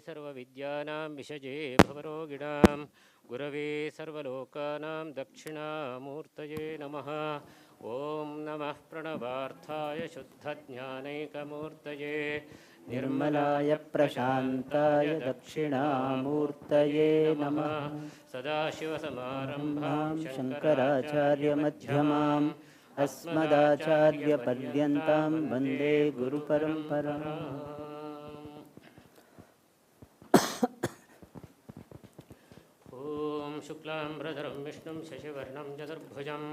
सर्वविद्यानां विषजे भवरोगिणां गुरवे सर्वलोकानां दक्षिणामूर्तये नमः। ॐ नमः प्रणवार्थाय शुद्धज्ञानैकमूर्तये निर्मलाय प्रशान्ताय दक्षिणामूर्तये नमः। सदाशिवसमारम्भां शङ्कराचार्यमध्यमाम् अस्मदाचार्यपर्यन्तां वन्दे गुरुपरम्पराम्। ॐ शुक्लाम्बरधरं विष्णुं शशिवर्णं चतुर्भुजं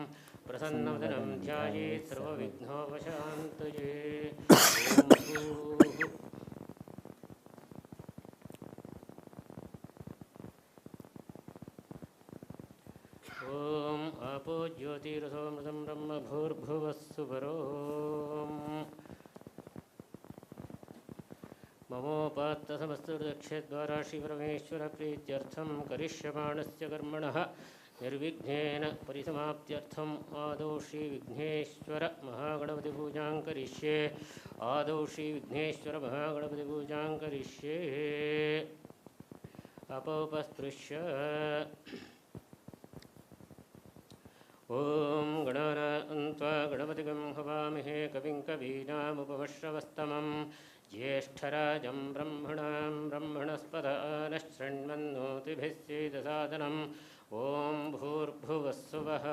प्रसन्नवदनं ध्यायेत् सर्वविघ्नोपशान्तये। ॐ आपो ज्योतिरसोमृतं ब्रह्म भूर्भुवस्सु वरोम् ममोपात्तसमस्तदक्षद्वारा श्रीपरमेश्वरप्रीत्यर्थं करिष्यमाणस्य कर्मणः निर्विघ्नेन परिसमाप्त्यर्थम् आदौ श्रीविघ्नेश्वरमहागणपतिपूजां करिष्ये। आदौ श्रीविघ्नेश्वरमहागणपतिपूजां करिष्ये। अपोपस्पृश्य ॐ गणानान्त्वा गणपतिगं हवामहे कविं कवीनामुपमश्रवस्तमं ज्येष्ठराजं ब्रह्मणां ब्रह्मणस्पद नश्शृण्वन्नोतिभिः सीदसादनम् ॐ भूर्भुवस्सुवः।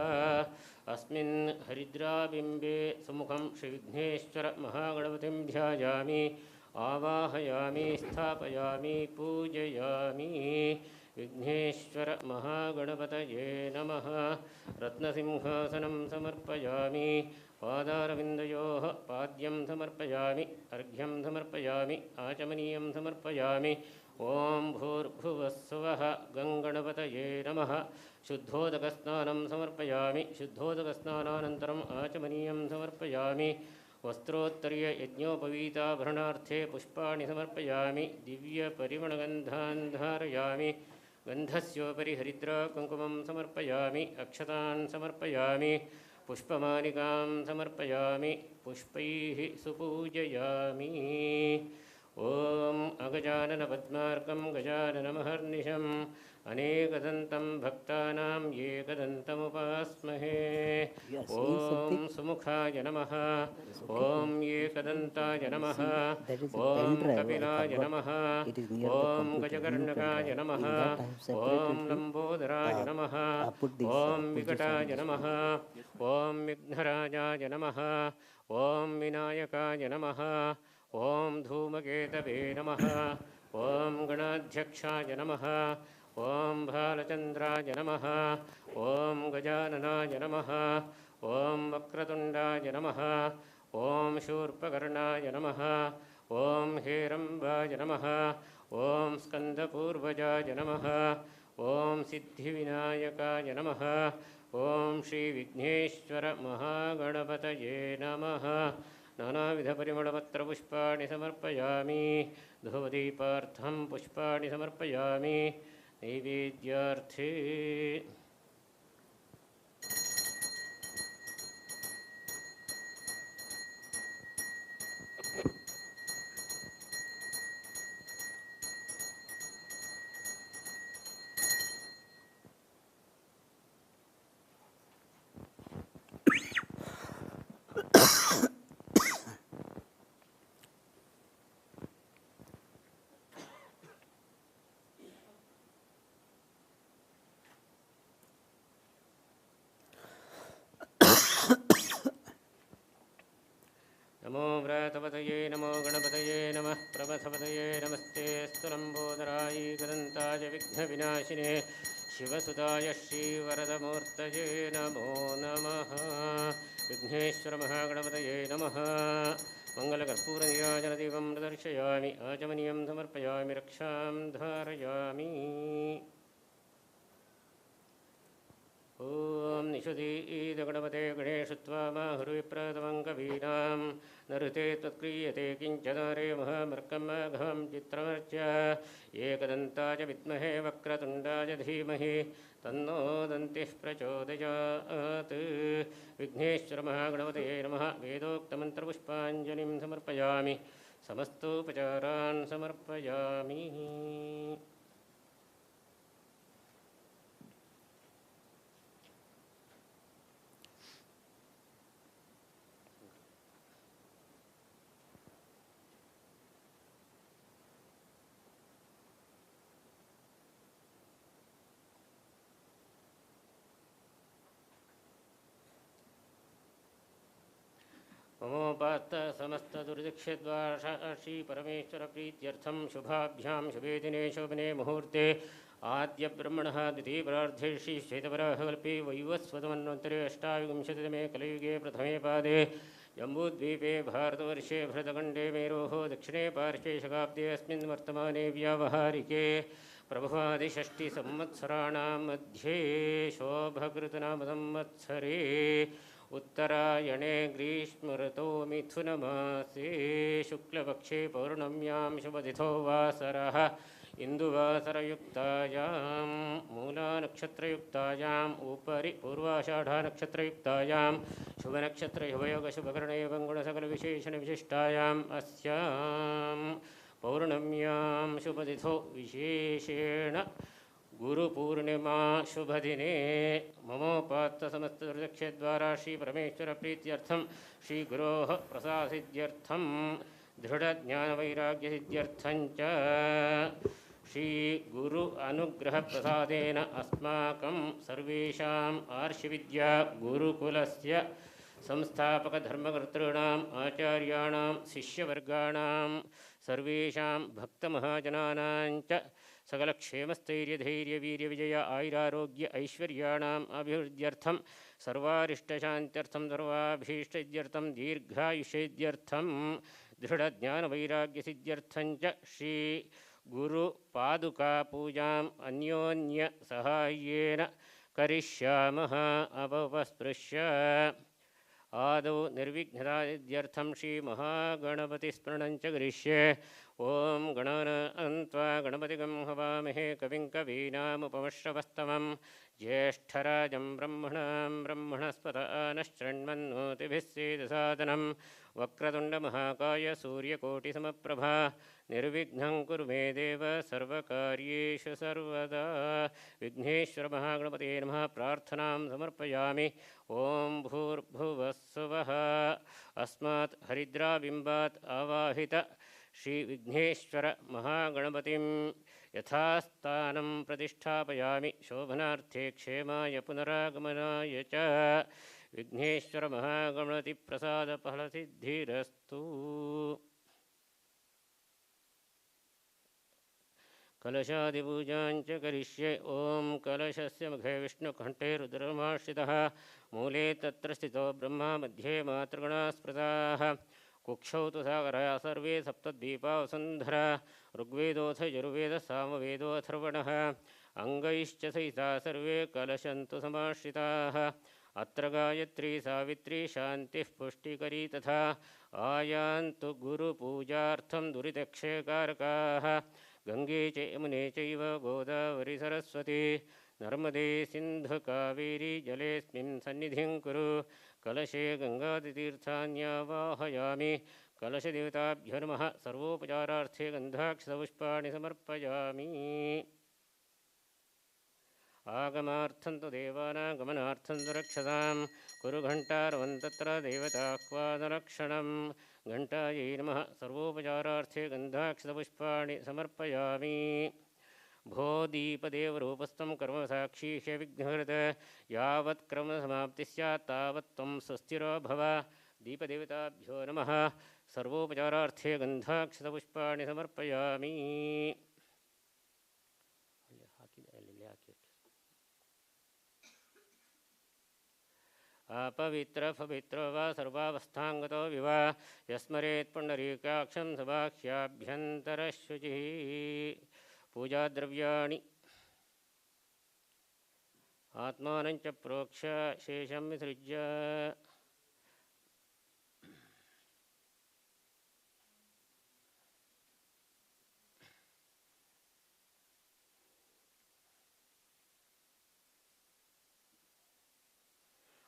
अस्मिन् हरिद्राबिम्बे सुमुखं श्रीविघ्नेश्वरमहागणपतिं ध्यायामि आवाहयामि स्थापयामि पूजयामि। विघ्नेश्वरमहागणपतये नमः। रत्नसिंहासनं समर्पयामि पादारविन्दयोः पाद्यं समर्पयामि अर्घ्यं समर्पयामि आचमनीयं समर्पयामि। ॐ भूर्भुवस्सुवः गङ्गणपतये नमः। शुद्धोदकस्नानं समर्पयामि शुद्धोदकस्नानानन्तरम् आचमनीयं समर्पयामि। वस्त्रोत्तरीय यज्ञोपवीताभरणार्थे पुष्पाणि समर्पयामि। दिव्यपरिमणगन्धान् धारयामि। गन्धस्योपरि हरिद्राकुङ्कुमं समर्पयामि। अक्षतान् समर्पयामि। पुष्पमालिकां समर्पयामि। पुष्पैः सुपूजयामि। ॐ अगजाननपद्मार्कं गजाननमहर्निशम् अनेकदन्तं भक्तानां एकदन्तमुपास्महे। ॐ सुमुखाय नमः। ॐ एकदन्ताय नमः। ॐ कपिलाय नमः। ॐ गजकर्णकाय नमः। ॐ लम्बोदराय नमः। ॐ विकटाय नमः। ॐ विघ्नराजाय नमः। ॐ विनायकाय नमः। ॐ धूमकेतवे नमः। ॐ गणाध्यक्षाय नमः। ॐ भालचन्द्राय नमः। ॐ गजाननाय नमः। ॐ वक्रतुण्डाय नमः। ॐ शूर्पकर्णाय नमः। ॐ हेरम्बाय नमः। ॐ स्कन्दपूर्वजाय नमः। ॐ सिद्धिविनायकाय नमः। ॐ श्रीविघ्नेश्वरमहागणपतये नमः। नानाविधपरिमळपत्रपुष्पाणि समर्पयामि। धूपदीपार्थं पुष्पाणि समर्पयामि। नैवेद्यार्थे नमो व्रातपतये नमो गणपतये नमः प्रमथपतये नमस्ते स्तुलम्बोदराय गदन्ताय विघ्नविनाशिने शिवसुताय श्रीवरदमूर्तये नमो नमः। विघ्नेश्वरमहागणपतये नमः। मङ्गलकर्पूरनीराजनदीपं प्रदर्शयामि आचमनीयं समर्पयामि रक्षां धारयामि। ॐ निषुधीदगणपते गणेशत्वामाहुर्विप्रथमं कवीनां नरुते त्वत्क्रियते किञ्चनारे महामर्कमघं चित्रमर्च एकदन्ताय विद्महे वक्रतुण्डाय धीमहि तन्नो दन्तिः प्रचोदयात्। विघ्नेश्वरमहागणपतये नमः। वेदोक्तमन्त्रपुष्पाञ्जलिं समर्पयामि। समस्तोपचारान् समर्पयामि। ममोपात्त समस्तदुर्दिक्षद्वारा परमेश्वरप्रीत्यर्थं शुभाभ्यां शुभे दिने शोभने मुहूर्ते आद्यब्रह्मणः द्वितीयपरार्धे श्रीश्वेतवराहकल्पे वैवस्वतमन्वन्तरे अष्टाविंशतितमे कलियुगे प्रथमे पादे जम्बूद्वीपे भारतवर्षे भरतखण्डे मेरोः दक्षिणे पार्श्वे शकाब्दे अस्मिन् वर्तमाने व्यावहारिके प्रभवादिषष्टिसंवत्सराणां मध्ये शोभकृतनामसंवत्सरे उत्तरायणे ग्रीष्मऋतो मिथुनमासे शुक्लपक्षे पौर्णम्यां शुभतिथौ वासरः इन्दुवासरयुक्तायां मूलानक्षत्रयुक्तायाम् उपरि पूर्वाषाढानक्षत्रयुक्तायां शुभनक्षत्रशुभयोगशुभकरणे गुणसकलविशेषणविशिष्टायाम् अस्यां पौर्णम्यां शुभतिथौ विशेषेण गुरुपूर्णिमा शुभदिने ममोपात्तसमस्तदुर्दक्षद्वारा श्रीपरमेश्वरप्रीत्यर्थं श्रीगुरोः प्रसादसिद्ध्यर्थं दृढज्ञानवैराग्यसिद्ध्यर्थं च श्रीगुरु अनुग्रहप्रसादेन अस्माकं सर्वेषाम् आर्षविद्या गुरुकुलस्य संस्थापकधर्मकर्तॄणाम् आचार्याणां शिष्यवर्गाणां सर्वेषां भक्तमहाजनानां च सकलक्षेमस्थैर्यधैर्यवीर्यविजय आयुरारोग्य ऐश्वर्याणाम् अभिवृद्ध्यर्थं सर्वारिष्टशान्त्यर्थं सर्वाभीष्टसिद्ध्यर्थं दीर्घायुष्यसिद्ध्यर्थं दृढज्ञानवैराग्यसिद्ध्यर्थं च श्रीगुरुपादुकापूजाम् अन्योन्यसहाय्येन करिष्यामः अपवस्पृश्य आदौ निर्विघ्नतासिद्ध्यर्थं श्रीमहागणपतिस्मरणं च करिष्ये। ॐ गणानान्त्वा गणपतिगं हवामहे कविं कवीनामुपमश्रवस्तमं ज्येष्ठराजं ब्रह्मणस्पत नश्चण्वन्नोतिभिः सीदसादनं वक्रतुण्डमहाकाय सूर्यकोटिसमप्रभा निर्विघ्नं कुरु मे देव सर्वकार्येषु सर्वदा। विघ्नेश्वरमहागणपते नमः। प्रार्थनां समर्पयामि। ॐ भूर्भुवस्सुवः अस्मात् हरिद्राबिम्बात् आवाहित श्रीविघ्नेश्वर महागणपतिं यथास्थानं प्रतिष्ठापयामि। शोभनार्थे क्षेमाय पुनरागमनाय च विघ्नेश्वर महागणपतिप्रसादफलसिद्धिरस्तु। कलशादिपूजां च करिष्ये। ॐ कलशस्य मुखे विष्णुकण्ठे रुद्रमाश्रितः मूले तत्र स्थितो ब्रह्मा मध्ये मातृगणाः स्मृताः कुक्षौ तु सागरः सर्वे सप्तद्वीपा वसुन्धरा ऋग्वेदोऽथ यजुर्वेदः सामवेदोऽथर्वणः अङ्गैश्च सहिता सर्वे कलशन्तु समाश्रिताः अत्र गायत्री सावित्री शान्तिः पुष्टिकरी तथा आयान्तु गुरुपूजार्थं दुरितक्षयकारकाः गंगे च यमुने चैव गोदावरी सरस्वती नर्मदे सिन्धु कावेरी जलेऽस्मिन् सन्निधिं कुरु। कलशे गङ्गादितीर्थान्यावाहयामि। कलशदेवताभ्यो नमः। सर्वोपचारार्थे गन्धाक्षतपुष्पाणि समर्पयामि। आगमार्थं तु देवानां गमनार्थं तु रक्षसां कुरु घण्टारवं तत्र देवताह्वानरक्षणं। घण्टायै नमः। सर्वोपचारार्थे गन्धाक्षतपुष्पाणि समर्पयामि। भो दीपदेवरूपस्थं कर्मसाक्षी ह्यविघ्नहृत यावत् क्रमसमाप्तिः स्यात् तावत् त्वं स्वस्तिरो भव। दीपदेवताभ्यो नमः। सर्वोपचारार्थे गन्धाक्षतपुष्पाणि समर्पयामि। अपवित्र पवित्र वा सर्वावस्थांगतो विवा यस्मरेत् पुण्डरीकाक्षं सबाह्याभ्यन्तरशुचिः। पूजाद्रव्याणि आत्मानं च प्रोक्ष शेषं विसृज्य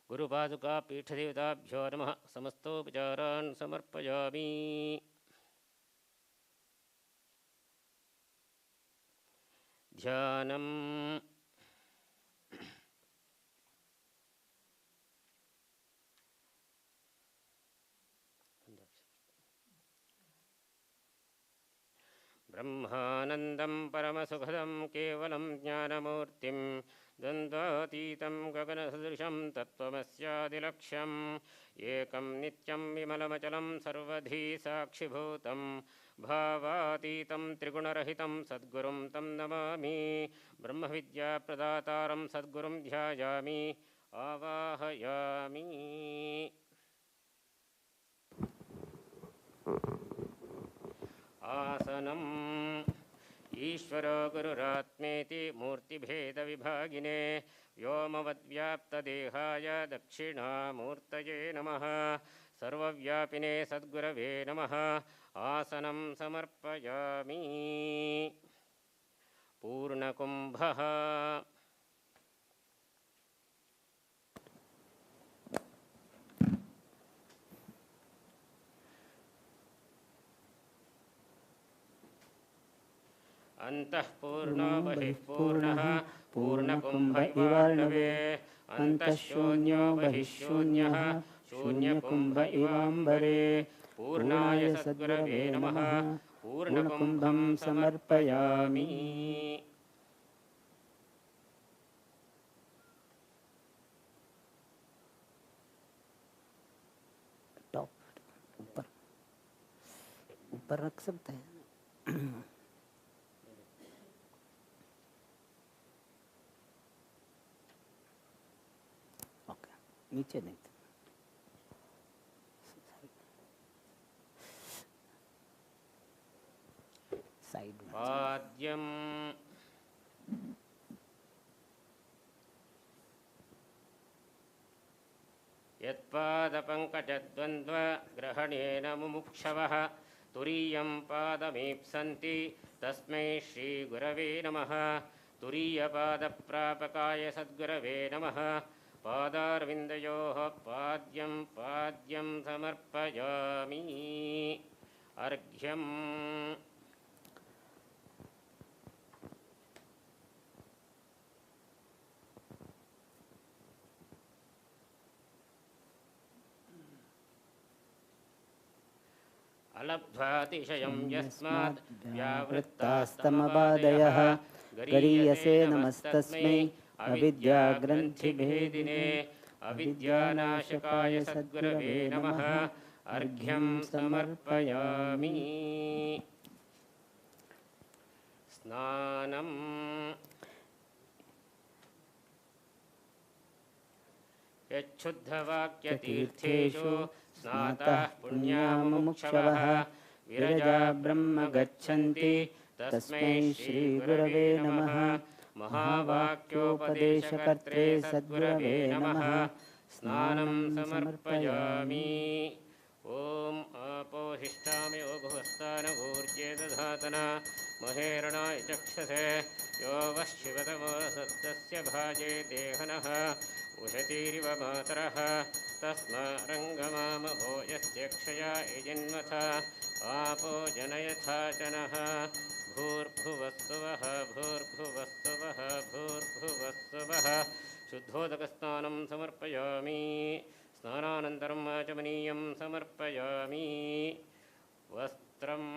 गुरुपादुका पीठदेवताभ्यो नमः। समस्तोपचारान् समर्पयामि। ध्यानम् ब्रह्मानन्दं परमसुखदं केवलं ज्ञानमूर्तिं द्वन्द्वातीतं गगनसदृशं तत्त्वमस्यादिलक्ष्यम् एकं नित्यं विमलमचलं सर्वधी साक्षिभूतं भावातीतं त्रिगुणरहितं सद्गुरुं तं नमामि ब्रह्मविद्याप्रदातारं सद्गुरुं ध्यायामि आवाहयामि आसनम् ईश्वरो गुरुरात्मेति मूर्तिभेदविभागिने व्योमवद्व्याप्तदेहाय दक्षिणामूर्तये नमः सर्वव्यापिने सद्गुरवे नमः आसनं समर्पयामि पूर्णकुम्भः अन्तः पूर्णो बहिः पूर्णः पूर्णकुम्भ इवार्णवे अन्तः शून्यो बहिः शून्यः शून्यकुम्भ इवाम्बरे पूर्णाय सद्गुरवे नमः पूर्णकुम्भं समर्पयामि टॉप ऊपर रख सकते हैं। नीचे नहीं साइड में पाद्यम यत्पादपङ्कजद्वन्द्व ग्रहणेन मुमुक्षवः तुरीयं पादमीप्सन्ति तस्मै श्रीगुरवे नमः तुरीयपादप्रापकाय सद्गुरवे नमः पादारविन्दयोः पाद्यं समर्पयामि अर्घ्यम् अलब्ध्वातिशयं यस्मात् व्यावृत्तास्तमबादयः गरीयसे नमस्तस्मै अविद्याग्रन्थिभेदिने अविद्यानाशकाय सद्गुरवे नमः अर्घ्यं समर्पयामि स्नानम् यच्छुद्धवाक्यतीर्थेषु स्नाताः पुण्यामुमुक्षवः विरजा ब्रह्म गच्छन्ति तस्मै श्रीगुरवे नमः महावाक्योपदेशकर्त्रे सद्गुरवे नमः स्नानं समर्पयामि ॐ आपोहिष्ठामयो भुवस्तानभूर्जे दधातना महेरणाय चक्षसे यो वः शिवतमो सत्तस्य भाजे देहनः उशतीरिव मातरः तस्मारङ्गमामभो यस्य क्षया यजन्मथ आपो जनयथा जनः भूर्भुवस्सुवः भूर्भुवस्सुवः भूर्भुवस्सुवः शुद्धोदकस्नानं समर्पयामि स्नानानन्तरं आचमनीयं समर्पयामि वस्त्रम्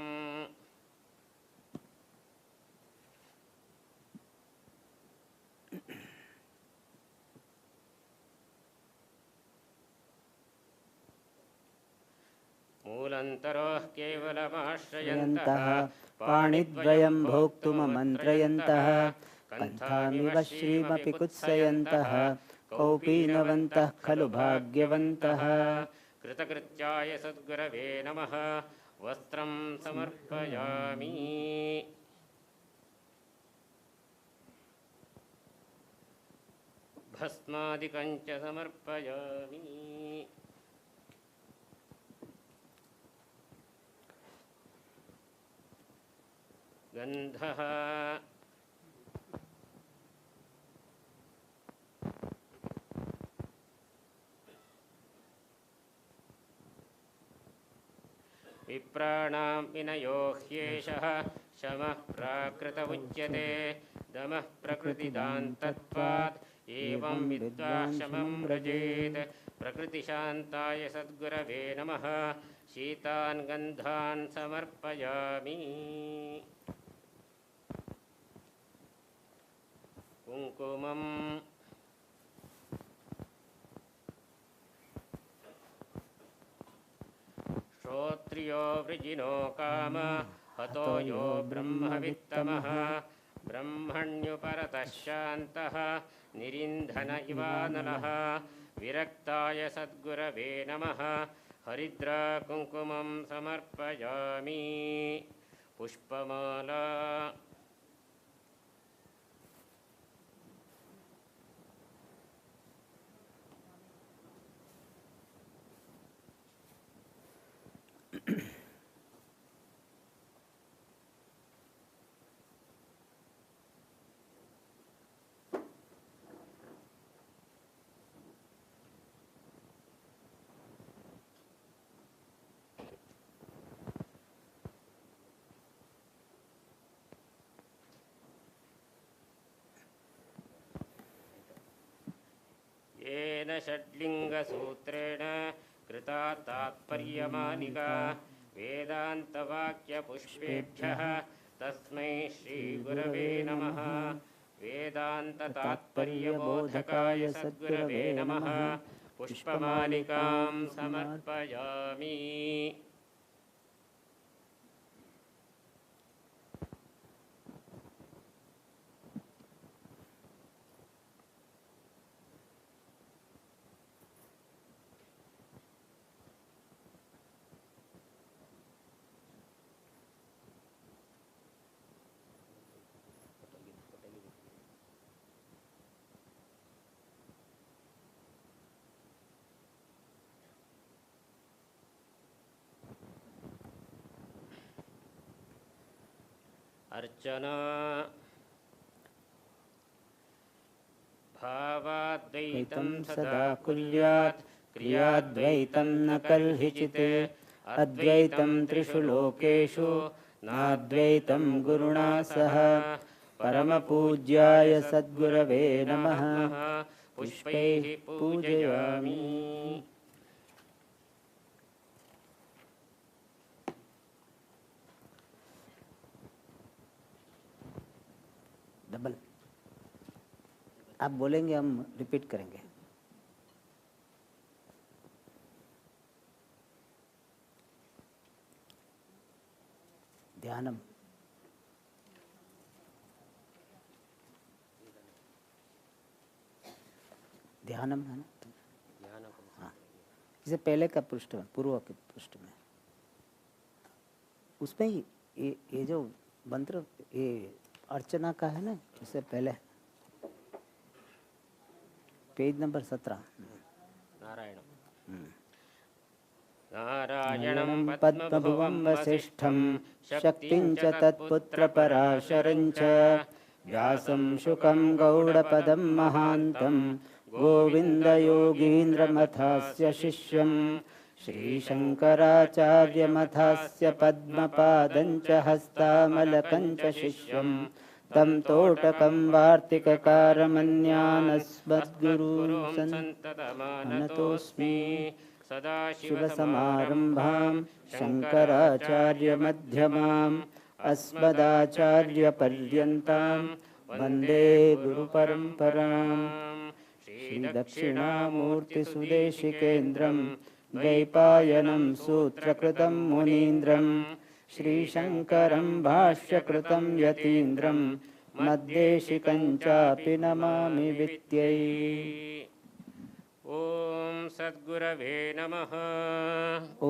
मूलन्तरोः केवलमाश्रयन्तः पाणिद्वयं भोक्तुममन्त्रयन्तः कण्ठामिव श्रीमपि कुत्सयन्तः कौपीनवन्तः खलु भाग्यवन्तः कृतकृत्याय सद्गुरवे नमः वस्त्रं समर्पयामि भस्मादिकं च समर्पयामि गन्धः विप्राणां विनयो ह्येषः शमः प्राकृत उच्यते दमः प्रकृतिदान्तत्वात् एवं विद्वान् शमं व्रजेत् प्रकृतिशान्ताय सद्गुरवे नमः शीतान् गन्धान् समर्पयामि कुङ्कुमम् श्रोत्रियो वृजिनो काम हतो यो ब्रह्मवित्तमः ब्रह्मण्युपरतः शान्तः निरिन्धन इवानलः विरक्ताय सद्गुरवे नमः हरिद्राकुङ्कुमं समर्पयामि पुष्पमाला येन षड्लिङ्गसूत्रेण कृता तात्पर्यमालिका वेदान्तवाक्यपुष्पेभ्यः तस्मै श्रीगुरवे नमः वेदान्ततात्पर्यबोधकाय सद्गुरवे नमः पुष्पमालिकां समर्पयामि अर्चना भावाद्वैतं सदा कुर्यात् क्रियाद्वैतं न कल्हिचित् अद्वैतं त्रिषु लोकेषु नाद्वैतं गुरुणा सह परमपूज्याय सद्गुरवे नमः पुष्पैः पूजयामि डबल आप बोलेंगे हम रिपीट करेंगे ध्यानम ध्यानम है ना हाँ इसे पहले का पृष्ठ में पूर्व के पृष्ठ में उसमें ही ये जो मंत्र ये अर्चना का है ना इससे पहले पेज नंबर 17 नारायणं पद्मभुवं वसिष्ठं शक्तिं च तत्पुत्रपराशरं च व्यासं शुकं गौडपदं महान्तं गोविन्दयोगीन्द्रमथास्य शिष्यं श्रीशङ्कराचार्यमथास्य पद्मपादं च हस्तामलकं च शिष्यं तं तोटकं वार्तिककारमन्यानस्मद्गुरुं सन्ततमानतोऽस्मि सदाशिवसमारम्भां शङ्कराचार्यमध्यमाम् अस्मदाचार्यपर्यन्तां वन्दे गुरुपरम्पराम् श्रीदक्षिणामूर्तिसुदेशिकेन्द्रं द्वैपायनं सूत्रकृतं मुनीन्द्रं श्रीशङ्करं भाष्यकृतं यतीन्द्रं मद्देशिकं चापि नमामि विद्यै ॐ सद्गुरवे नमः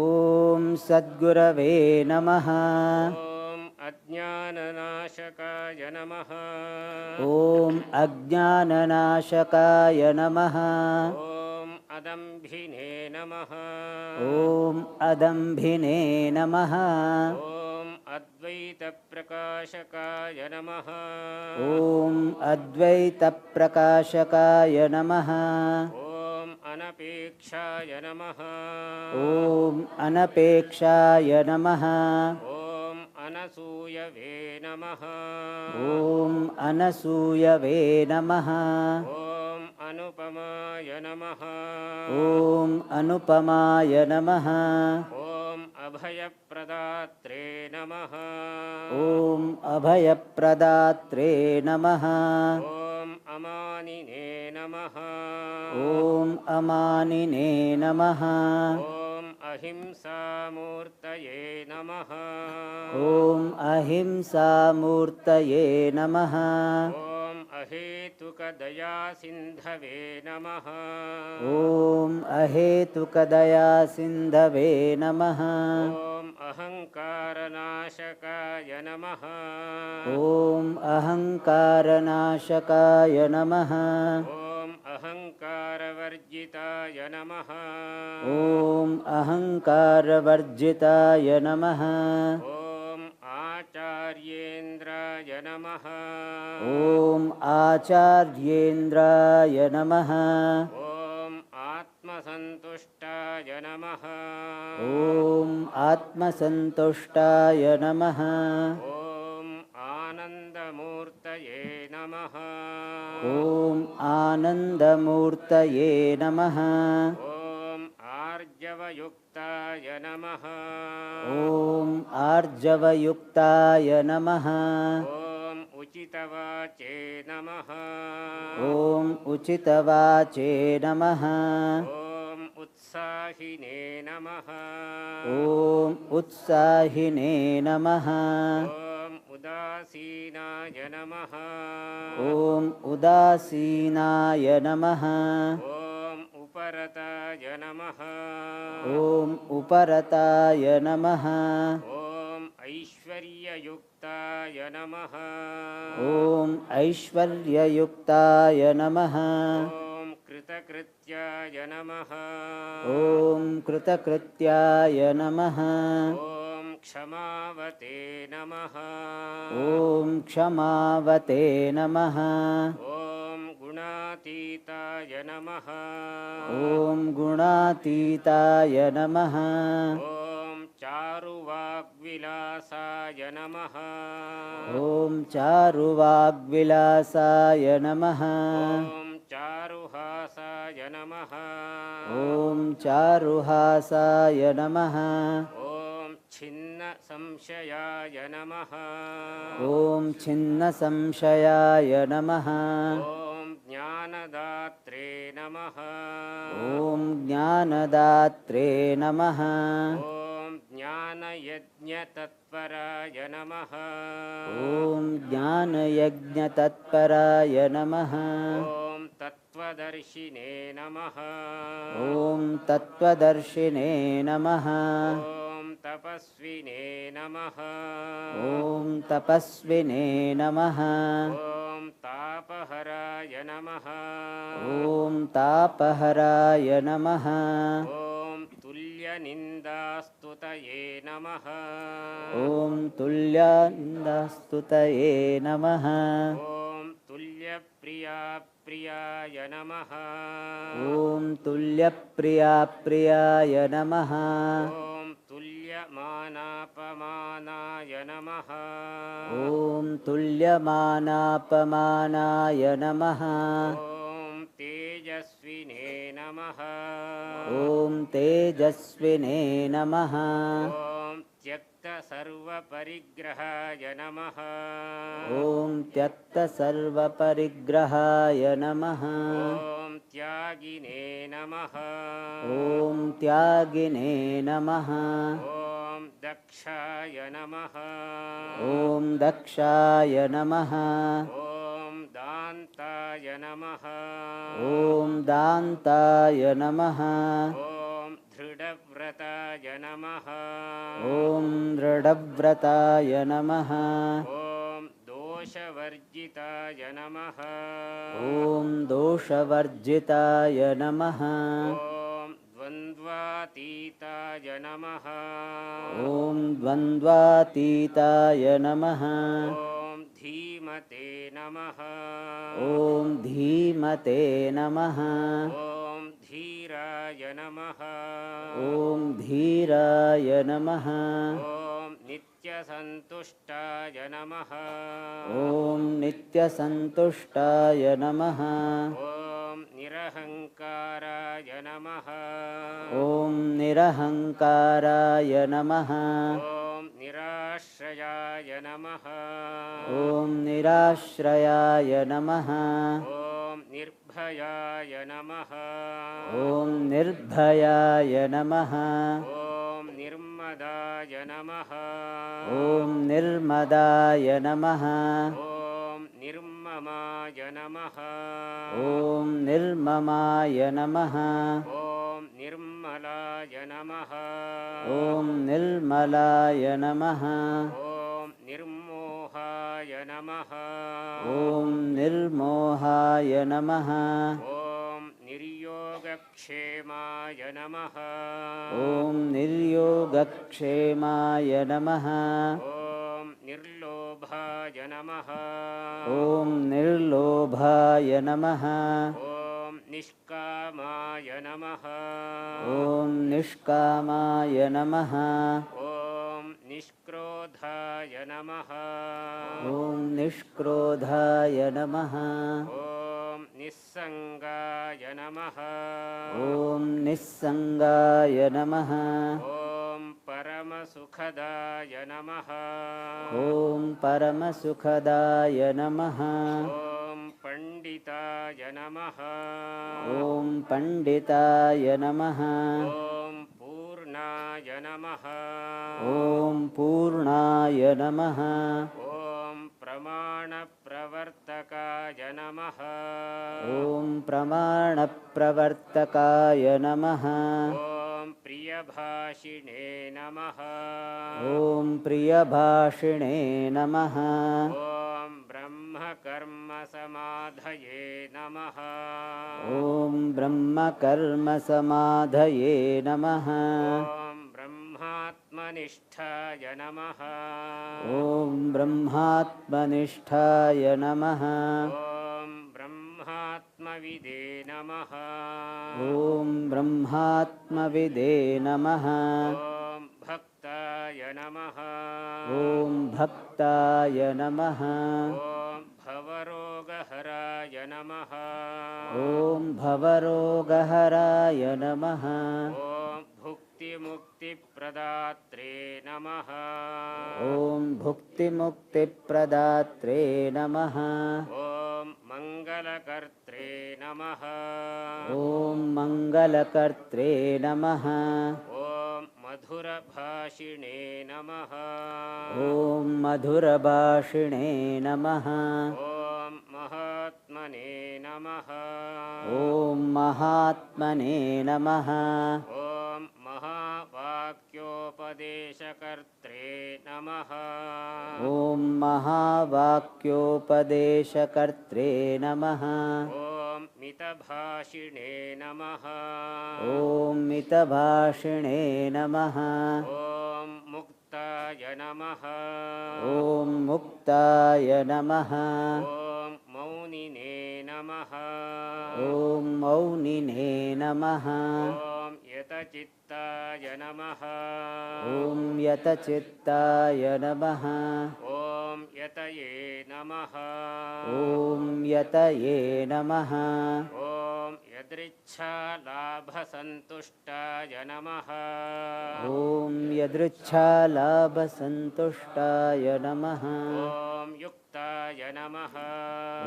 ॐ सद्गुरवे नमः ॐ अज्ञाननाशकाय नमः ॐ अज्ञाननाशकाय नमः ॐ अदम्भिने नमः ॐ अदम्भिने नमः ॐ अद्वैतप्रकाशकाय नमः ॐ अद्वैतप्रकाशकाय नमः ॐ अनपेक्ष अनपेक्षाय नमः ॐ अनपेक्षाय नमः ॐ अनसूयवे नमः ॐ अनसूयवे नमः ॐ अनुपमाय नमः ॐ अनुपमाय नमः ॐ अभयप्रदात्रे नमः ॐ अभयप्रदात्रे नमः ॐ अमानिने नमः ॐ अमानिने नमः ॐ अहिंसामूर्तये नमः ॐ अहिंसामूर्तये नमः ॐ अहेतुकदयासिन्धवे नमः ॐ अहेतुकदयासिन्धवे नमः ॐ अहङ्कारनाशकाय नमः ॐ अहङ्कारनाशकाय नमः ॐ अहङ्कारवर्जिताय नमः ॐ अहङ्कारवर्जिताय नमः ॐ आचार्येन्द्राय नमः ॐ आचार्येन्द्राय नमः ॐ आत्मसन्तुष्टाय नमः ॐ आत्मसन्तुष्टाय नमः ॐ आनन्दमूर्तये नमः ॐ आनन्दमूर्तये नमः ॐ आर्जवयुक्ताय नमः ॐ आर्जवयुक्ताय नमः ॐ उचितवाचे नमः ॐ उचितवाचे नमः ॐ उत्साहिने नमः ॐ उत्साहिने नमः ॐ उदासीनाय नमः ॐ उदासीनाय नमः ॐ उपरताय नमः ॐ उपरताय नमः ॐ ऐश्वर्ययुक्ताय नमः ॐ ऐश्वर्ययुक्ताय नमः ॐ कृतकृत्याय नमः ॐ कृतकृत्याय नमः ॐ क्षमावते नमः ॐ क्षमावते नमः ॐ गुणातीताय नमः ॐ गुणातीताय नमः ॐ चारुवाग्विलासाय नमः ॐ चारुवाग्विलासाय नमः ॐ चारुहासाय नमः ॐ चारुहासाय नमः ॐ छिन्नसंशयाय नमः ॐ छिन्नसंशयाय नमः ॐ ज्ञानदात्रे नमः ॐ ज्ञानदात्रे नमः ॐ ज्ञानयज्ञतत्पराय नमः ॐ ज्ञानयज्ञतत्पराय नमः ॐ तत्त्वदर्शिने नमः ॐ तत्त्वदर्शिने नमः ॐ तपस्विने नमः ॐ तपस्विने नमः ॐ तापहराय नमः ॐ तापहराय नमः ॐ तुल्यनिन्दास्तुतये नमः ॐ तुल्यान्दस्तुतये नमः ॐ तुल्यप्रियाप्रियाय नमः ॐ तुल्यप्रियाप्रियाय नमः ॐ तुल्यमानापमानाय नमः ॐ तुल्यमानापमानाय नमः ॐ तेजस्विने नमः ॐ तेजस्विने नमः ॐ त्यक्तसर्वपरिग्रहाय नमः ॐ त्यक्तसर्वपरिग्रहाय नमः ॐ त्यागिने नमः ॐ त्यागिने नमः ॐ दक्षाय नमः ॐ दक्षाय नमः ॐ दान्ताय नमः ॐ दान्ताय नमः ॐ दृढव्रताय नमः ॐ दृढव्रताय नमः ॐ दोषवर्जिताय नमः ॐ दोषवर्जिताय नमः ॐ द्वन्द्वातीताय नमः ॐ द्वन्द्वातीताय नमः ॐ धीमते नमः ॐ धीमते नमः ॐ धीराय नमः ॐ धीराय नमः ॐ नित्यसन्तुष्टाय नमः ॐ नित्यसन्तुष्टाय नमः ॐ निरहङ्काराय नमः ॐ निरहङ्काराय नमः ॐ निराश्रयाय नमः ॐ निराश्रयाय नमः ॐ निर्भयाय नमः ॐ निर्भयाय नमः ॐ निर्मदाय नमः ॐ निर्मदाय नमः ॐ निर्ममाय नमः ॐ निर्ममाय नमः ॐ निर्मलाय नमः ॐ निर्मलाय नमः ॐ निर्मोहाय नमः ॐ निर्मोहाय नमः ॐ निर्योगक्षेमाय नमः ॐ निर्योगक्षेमाय नमः ॐ निर्लोभाय नमः ॐ निर्लोभाय नमः ॐ निष्कामाय नमः ॐ निष्कामाय नमः ॐ निष्क्रोधाय नमः ॐ निष्क्रोधाय नमः ॐ निस्सङ्गाय नमः ॐ निस्सङ्गाय नमः ॐ परमसुखदाय नमः ॐ परमसुखदाय नमः ॐ पण्डिताय नमः ॐ पण्डिताय नमः ॐ पूर्णाय नमः ॐ पूर्णाय नमः ॐ प्रमाणप्रवर्तकाय नमः ॐ प्रमाणप्रवर्तकाय नमः ॐ प्रियभाषिणे नमः ॐ प्रियभाषिणे नमः ॐ ब्रह्मकर्मसमाधये नमः ॐ ब्रह्मकर्मसमाधये नमः ॐ ब्रह्मात्मनिष्ठाय नमः ॐ ब्रह्मात्मनिष्ठाय नमः ॐ ब्रह्मात्मविदे नमः ॐ ब्रह्मात्मविदे नमः ॐ भक्ताय नमः ॐ भक्ताय नमः ॐ भवरोगहराय नमः ॐ भवरोगहराय नमः ॐ भुक्तिमुक्तिप्रदात्रे नमः ॐ भुक्तिमुक्तिप्रदात्रे नमः ॐ मङ्गलकर्त्रे नमः ॐ मङ्गलकर्त्रे नमः ॐ मधुरभाषिणे नमः ॐ मधुरभाषिणे नमः ॐ महात्मने नमः ॐ महात्मने नमः ॐ महावाक्योपदेशकर्त्रे नमः ॐ महावाक्योपदेशकर्त्रे नमः ॐ मितभाषिणे नमः ॐ मितभाषिणे नमः ॐ मुक्ताय नमः ॐ मुक्ताय नमः ॐ मौनिने नमः ॐ मौनिने नमः ॐ यतचित्ताय नमः ॐ यतचित्ताय नमः ॐ यतये नमः ॐ यतये नमः ॐ यदृच्छालाभसन्तुष्टाय नमः ॐ यदृच्छालाभसन्तुष्टाय नमः ॐ युक्ताय नमः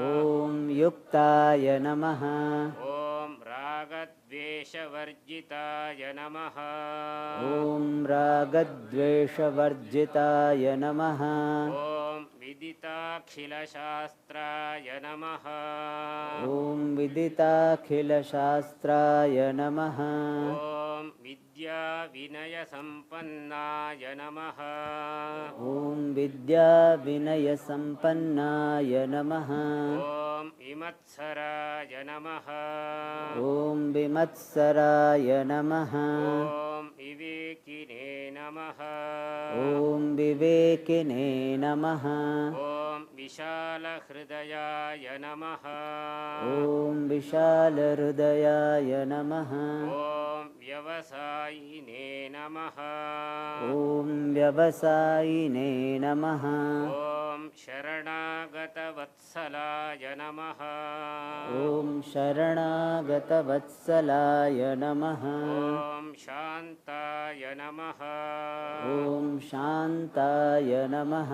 ॐ युक्ताय नमः ॐ रागद्वेषवर्जिताय नमः ॐ रागद्वेषवर्जिताय नमः ॐ विदिताखिलशास्त्राय नमः ॐ विदिताखिलशास्त्राय नमः ॐ विद्याविनयसम्पन्नाय नमः ॐ विद्याविनयसम्पन्नाय नमः ॐ विमत्सराय नमः ॐ विमत्सराय नमः ॐ विवेकिने नमः ॐ विवेकिने नमः ॐ विशालहृदयाय नमः ॐ विशालहृदयाय नमः ॐ व्यवसायिने नमः ॐ व्यवसायिने नमः ॐ शरणागतवत्सलाय नमः ॐ शरणागतवत्सलाय नमः ॐ शान्ताय नमः ॐ शान्ताय नमः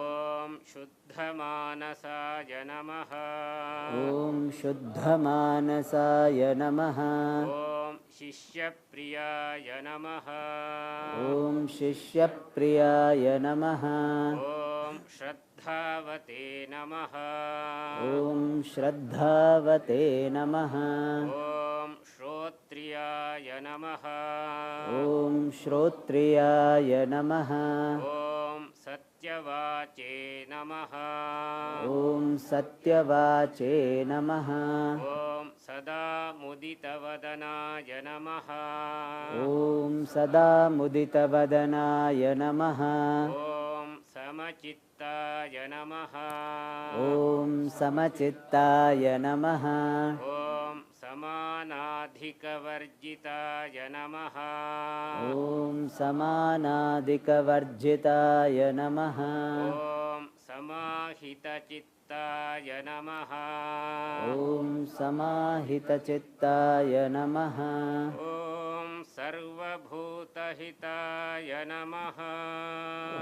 ॐ शुद्धमानसाय नमः ॐ शुद्धमानसाय नमः ॐ शिष्यप्रियाय नमः ॐ शिष्यप्रियाय नमः ॐ श्रद्धावते नमः ॐ श्रद्धावते नमः ॐ श्रोत्रियाय नमः ॐ श्रोत्रियाय नमः ॐ सत्यवाचे नमः ॐ सत्यवाचे नमः ॐ सदा मुदितवदनाय नमः ॐ सदा मुदितवदनाय नमः ॐ समचित्ताय नमः ॐ समचित्ताय नमः ॐ समानाधिकवर्जिताय नमः ॐ समानादिकवर्जिताय नमः ॐ समाहितचित्ताय नमः ॐ समाहितचित्ताय नमः ॐ सर्वभूतहिताय नमः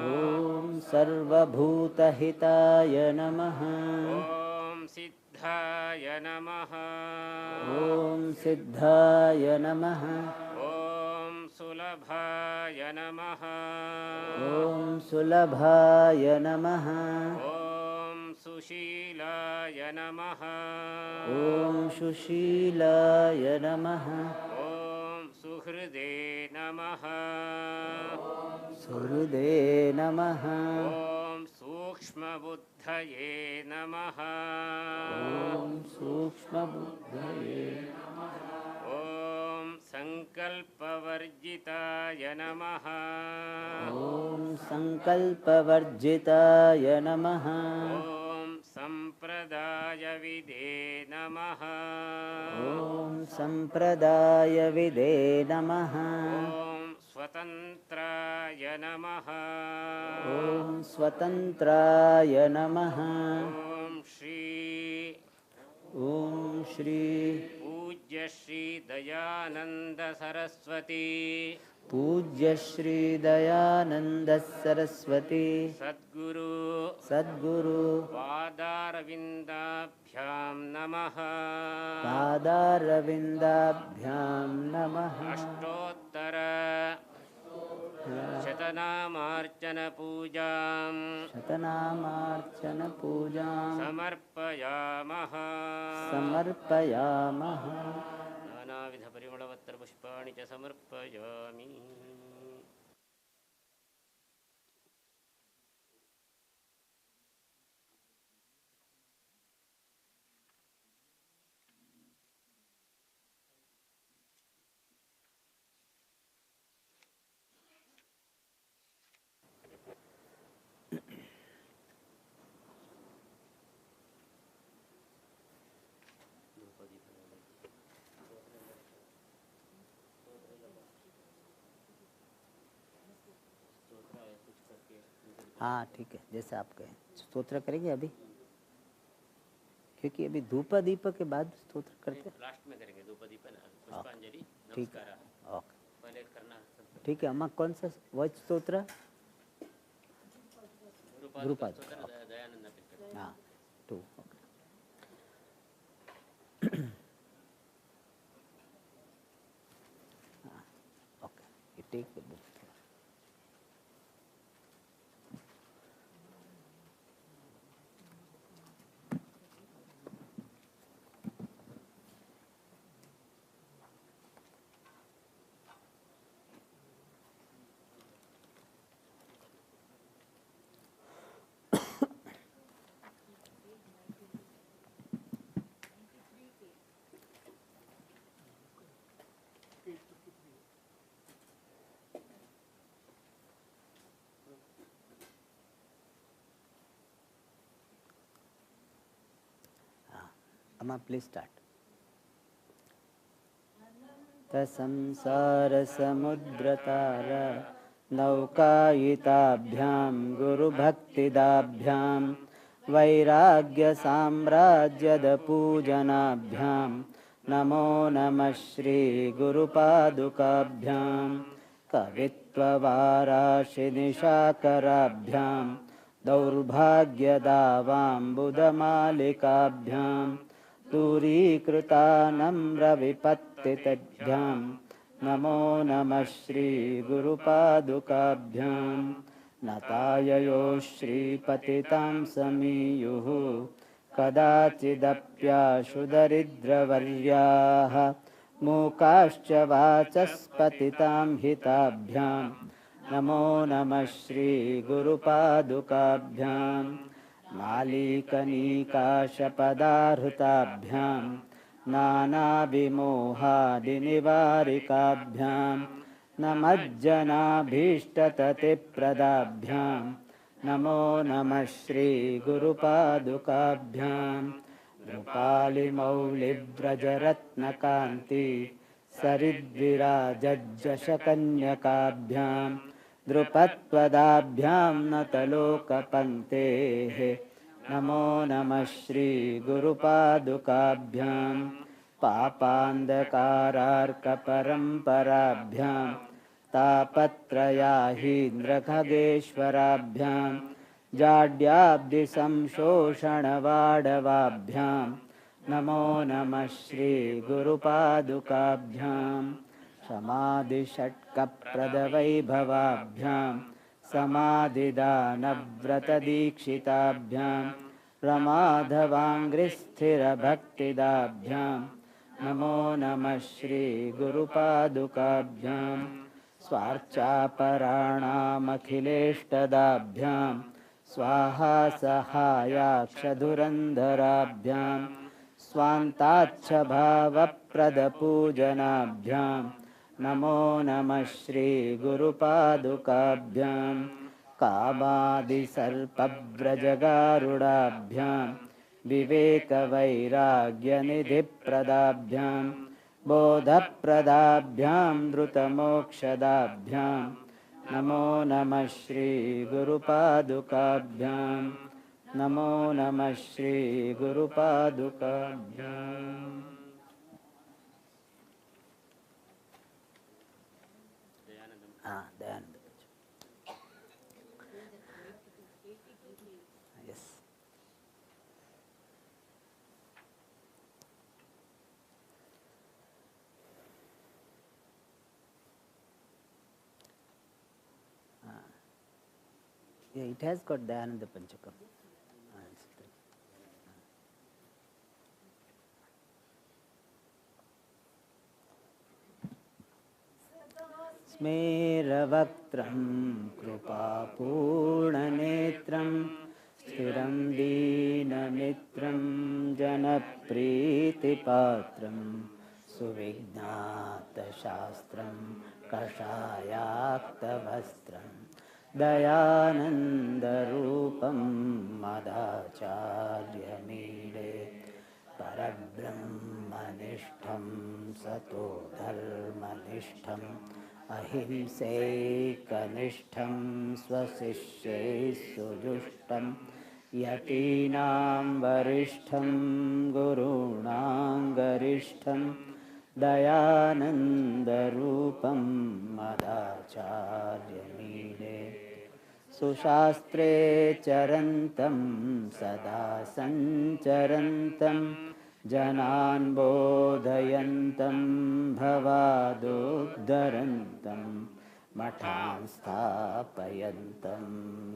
ॐ सर्वभूतहिताय नमः ॐ सिद्धाय नमः ॐ सिद्धाय नमः ॐ सुलभाय नमः ॐ सुलभाय नमः ॐ सुशीलाय नमः ॐ सुशीलाय नमः ॐ सुहृदे नमः सुहृदे नमः ॐ सूक्ष्मबुद्धये नमः ॐ सूक्ष्मबुद्धये ॐ सङ्कल्पवर्जिताय नमः ॐ सङ्कल्पवर्जिताय नमः ॐ सम्प्रदायविदे नमः ॐ सम्प्रदायविदे नमः ॐ स्वतन्त्राय नमः ॐ स्वतन्त्राय नमः ॐ श्री ॐ श्री पूज्य श्री दयानन्द सरस्वती पूज्य श्री दयानन्द सरस्वती सद्गुरु सद्गुरु पादारविन्दाभ्यां नमः पादारविन्दाभ्यां नमः अष्टोत्तर शतनामार्चनपूजां शतनामार्चनपूजां समर्पयामः समर्पयामः नानाविधपरिमलवत्तरपुष्पाणि च समर्पयामि हाँ ठीक है, जैसे आप कहें। स्तोत्र करेंगे अभी, क्योंकि अभी धूप दीप के बाद स्तोत्र करते हैं। लास्ट में करेंगे धूप दीपन पुष्पांजलि ठीक है, नमस्कार ओके पहले करना ठीक है। अम्मा कौन सा वॉइस स्तोत्र? गुरुपाद दयानंद हाँ 2 okay you take the book. Amma, please start. संसारसमुद्रतारा नौकायिताभ्यां गुरुभक्तिदाभ्यां वैराग्यसाम्राज्यदपूजनाभ्यां नमो नमः श्रीगुरुपादुकाभ्यां कवित्ववाराशिनिशाकराभ्यां दौर्भाग्यदावाम्बुदमालिकाभ्यां दूरीकृतानम्रविपत्तितेभ्यां नमो नमः श्रीगुरुपादुकाभ्यां नताययो श्रीपतितां समीयुः कदाचिदप्याशु दरिद्रवर्याः मूकाश्च वाचस्पतितां हिताभ्यां नमो नमः श्रीगुरुपादुकाभ्यां मालीकनीकाशपदाहृताभ्यां नानाविमोहादिनिवारिकाभ्यां नमज्जनाभीष्टततिप्रदाभ्यां नमो नमः श्रीगुरुपादुकाभ्यां नृपालिमौलिव्रजरत्नकान्ति सरिद्विराजज्जशकन्यकाभ्यां द्रुपत्वदाभ्यां नतलोकपङ्क्तेः नमो नमः श्रीगुरुपादुकाभ्यां पापान्धकारार्कपरम्पराभ्यां तापत्रयाहीन्द्रखगेश्वराभ्यां जाड्याब्धिसंशोषणवाडवाभ्यां नमो नमः श्रीगुरुपादुकाभ्यां समाधिषट्कप्रदवैभवाभ्यां समाधिदानव्रतदीक्षिताभ्यां रमाधवाङ्घ्रिस्थिरभक्तिदाभ्यां नमो नमः श्रीगुरुपादुकाभ्यां स्वार्चापराणामखिलेष्टदाभ्यां स्वाहा सहायाक्षधुरन्धराभ्यां स्वान्ताच्छभावप्रदपूजनाभ्यां नमो नमः श्रीगुरुपादुकाभ्यां कामादिसर्पव्रजगारुडाभ्यां विवेकवैराग्यनिधिप्रदाभ्यां बोधप्रदाभ्यां धृतमोक्षदाभ्यां नमो नमः श्रीगुरुपादुकाभ्यां नमो नमः श्रीगुरुपादुकाभ्यां Dayanand yes yeah, it has got Dayananda Panchakam. स्मेरवक्त्रं कृपापूर्णनेत्रं स्थिरं दीनमित्रं जनप्रीतिपात्रं सुविज्ञातशास्त्रं कषायाक्तवस्त्रं दयानन्दरूपं मदाचार्यमीडे परब्रह्मनिष्ठं सतो धर्मनिष्ठम् अहिंसैकनिष्ठं स्वशिष्यैः सुजुष्टं यतीनां वरिष्ठं गुरूणां गरिष्ठं दयानन्दरूपं मदाचार्यमीडे सुशास्त्रे चरन्तं सदा सञ्चरन्तं जनान् बोधयन्तं भवादुद्धरन्तं मठान् स्थापयन्तं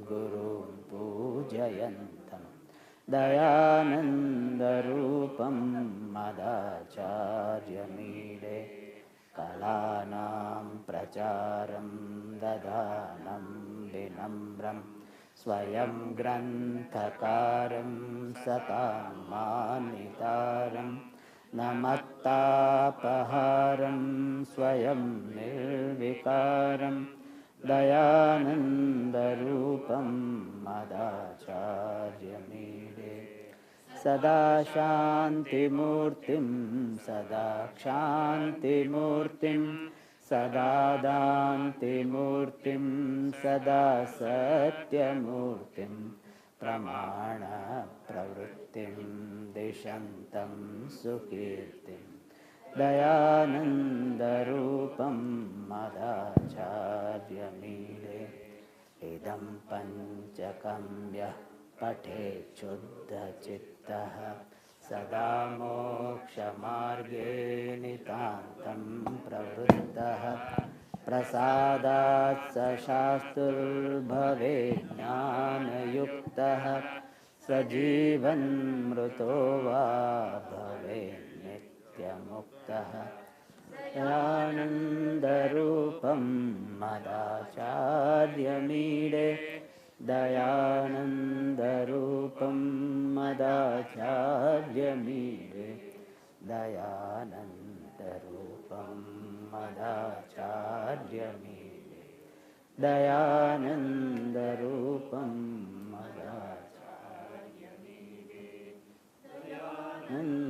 गुरुं पूजयन्तं दयानन्दरूपं मदाचार्यमीडे कलानां प्रचारं ददानं विनम्रं स्वयं ग्रन्थकारं सतां मानितारं नमत्तापहारं स्वयं निर्विकारं दयानन्दरूपं मदाचार्यमीडे सदा शान्तिमूर्तिं सदा क्षान्तिमूर्तिं सदा दान्तिमूर्तिं सदा सत्यमूर्तिं प्रमाणप्रवृत्तिं दिशन्तं सुकीर्तिं दयानन्दरूपं मदाचार्यमीडे इदं पञ्चकं यः पठेत् शुद्धचित्तः सदा मोक्षमार्गे नितान्तं प्रवृत्तः प्रसादात् स शास्त्रुर्भवेत् ज्ञानयुक्तः स जीवन्मृतो वा भवेत् नित्यमुक्तः दयानन्दरूपं मदाचार्यमीडे दयानन्दरूपं मदाचार्यमीडे दयानन्दरूपं मदाचार्यमीडे दयानन्दरूपं मदाचार्यमीडे दयानन्दरूपं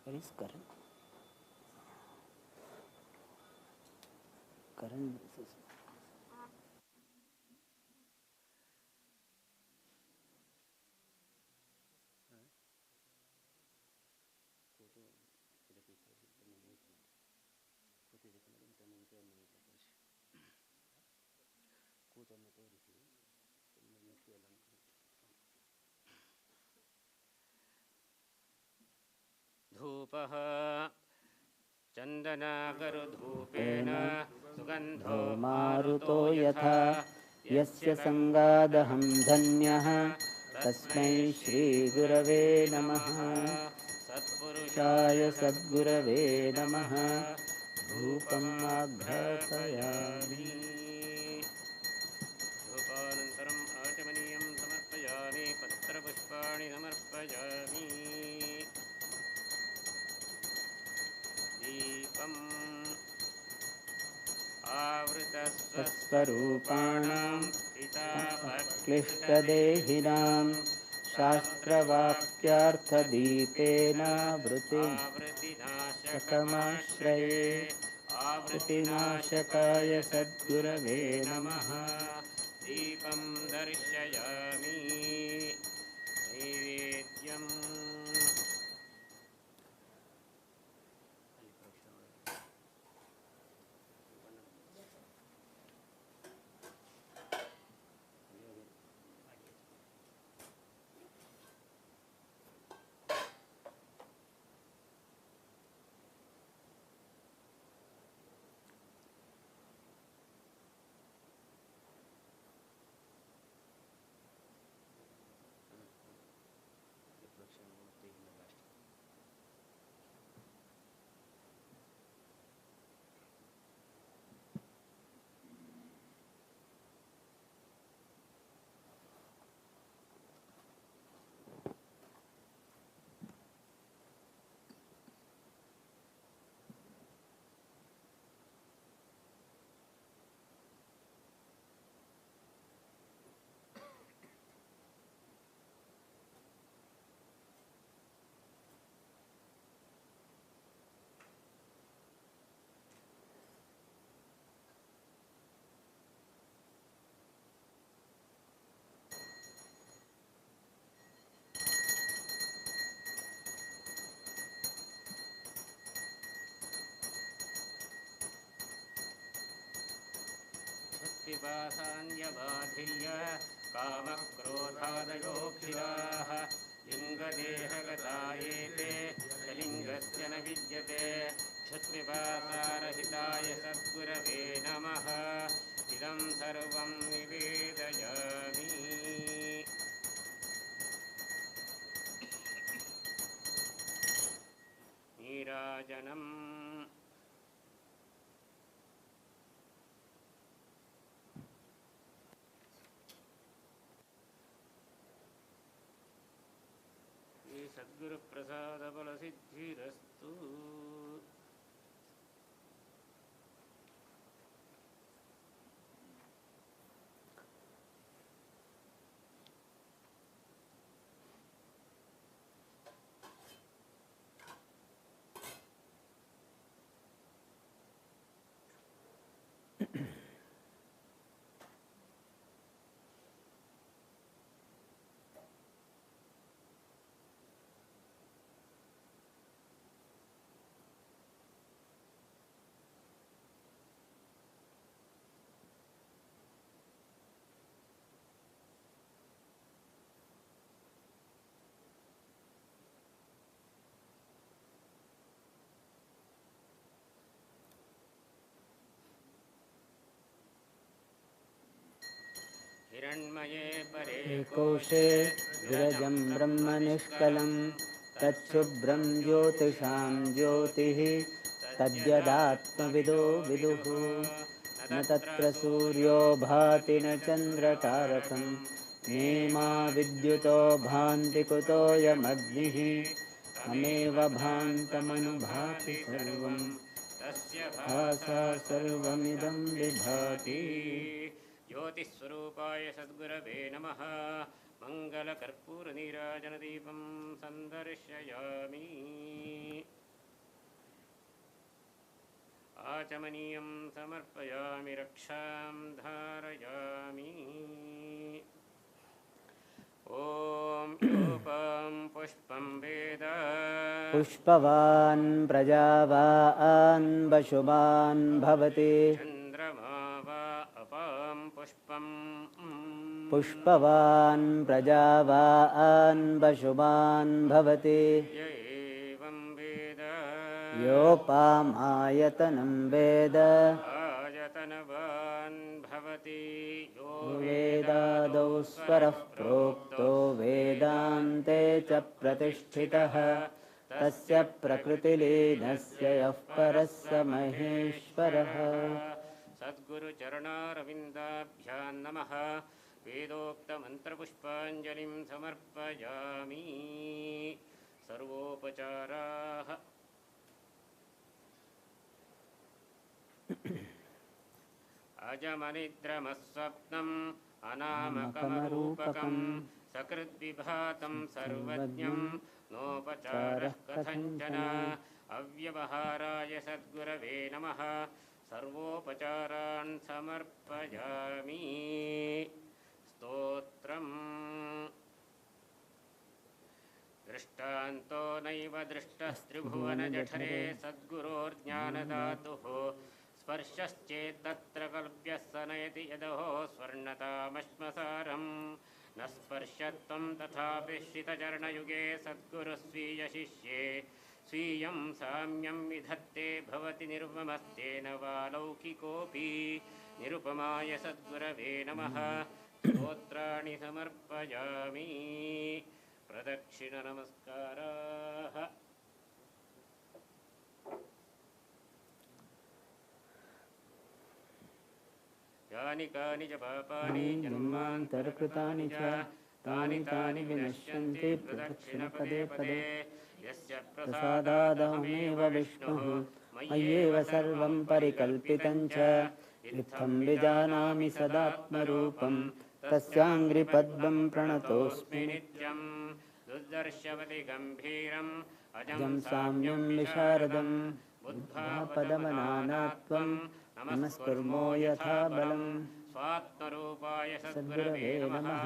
Where is Karan? Karan is धूपः चन्दनाकरुधूपेन सुगन्धो मारुतो यथा यस्य संगादहं धन्यः तस्मै श्रीगुरवे नमः सत्पुरुषाय सद्गुरवे नमः धूपम् आघ्रापयामि धूपानन्तरम् आचमनीयं समर्पयामि पत्रपुष्पाणि समर्पयामि दीपम् स्वस्वरूपाणां क्लिष्टदेहिनां शास्त्रवाक्यार्थदीपेन वृत्तिनाशकमाश्रये आवृत्तिनाशकाय सद्गुरवे नमः दीपं दर्शयामि नैवेद्यम् पिपासान्यबाधिल्य कामक्रोधादयोक्षिराः लिङ्गदेहगता एते लिङ्गस्य न विद्यते क्षत्पिपासारहिताय सद्गुरवे नमः इदं सर्वं निवेदयामि नीराजनम् सद्गुरुप्रसादफलसिद्धिरस्तु। हिरण्मये परे कोशे विरजं ब्रह्मनिष्कलं तच्छुभ्रं ज्योतिषां ज्योतिः तद्यदात्मविदो विदुः न तत्र सूर्यो भाति न चन्द्रतारकं नेमा विद्युतो भान्ति कुतोऽयमग्निः तमेव भान्तमनुभाति सर्वं तस्य भासा सर्वमिदं विभाति। ज्योतिस्वरूपाय सद्गुरवे नमः। मङ्गलकर्पूरनीराजनदीपं सन्दर्शयामि। आचमनीयं समर्पयामि, रक्षां धारयामि। ॐ योपं पुष्पं वेद पुष्पवान् प्रजावान् वशुमान् भवति चन्द्रमा वा अपां पुष्पं पुष्पवान् प्रजावान् वशुमान् भवति य एवं वेद योपामायतनं वेद आयतनवान् भवति यो वेदादौ स्वरः प्रोक्तो वेदान्ते च प्रतिष्ठितः तस्य प्रकृतिलीनस्य यः परः स महेश्वरः। सद्गुरुचरणारविन्दाभ्यां नमः। वेदोक्तमन्त्रपुष्पाञ्जलिं समर्पयामि। सर्वोपचाराः अजमनिद्रमस्वप्नम् अनामकमरूपकं सकृद्विभातं सर्वज्ञं नोपचारः कथञ्चन। अव्यवहाराय सद्गुरवे नमः। सर्वोपचारान् समर्पयामि। स्तोत्रम् दृष्टान्तो नैव दृष्टस्त्रिभुवनजठरे सद्गुरोर्ज्ञानदातुः स्पर्शश्चेत्तत्र कल्प्यः स नयति यदहो स्वर्णतामश्मसारं न स्पर्शत्वं तथापि श्रितचरणयुगे सद्गुरुस्वीयशिष्ये स्वीयं साम्यं विधत्ते भवति निर्ममस्तेन वा लौकिकोऽपि। निरुपमाय सद्गुरवे नमः। स्तोत्राणि समर्पयामि। प्रदक्षिणनमस्काराः। यानि कानि च पापानि जन्मान्तरकृतानि च तानि तानि विनश्यन्ति प्रदक्षिणपदे पदे। यस्य प्रसादादहमेव विष्णुः मय्येव सर्वं परिकल्पितं च इत्थं विजानामि सदात्मरूपं तस्याङ्घ्रिपद्मं प्रणतोऽस्मि नित्यं। दुर्दर्शवति गम्भीरम् अजं साम्यं विशारदं बुद्धापदमनानात्वं नमस्कुर्मो यथा बलं। स्वात्मरूपाय सद्गुरवे नमः।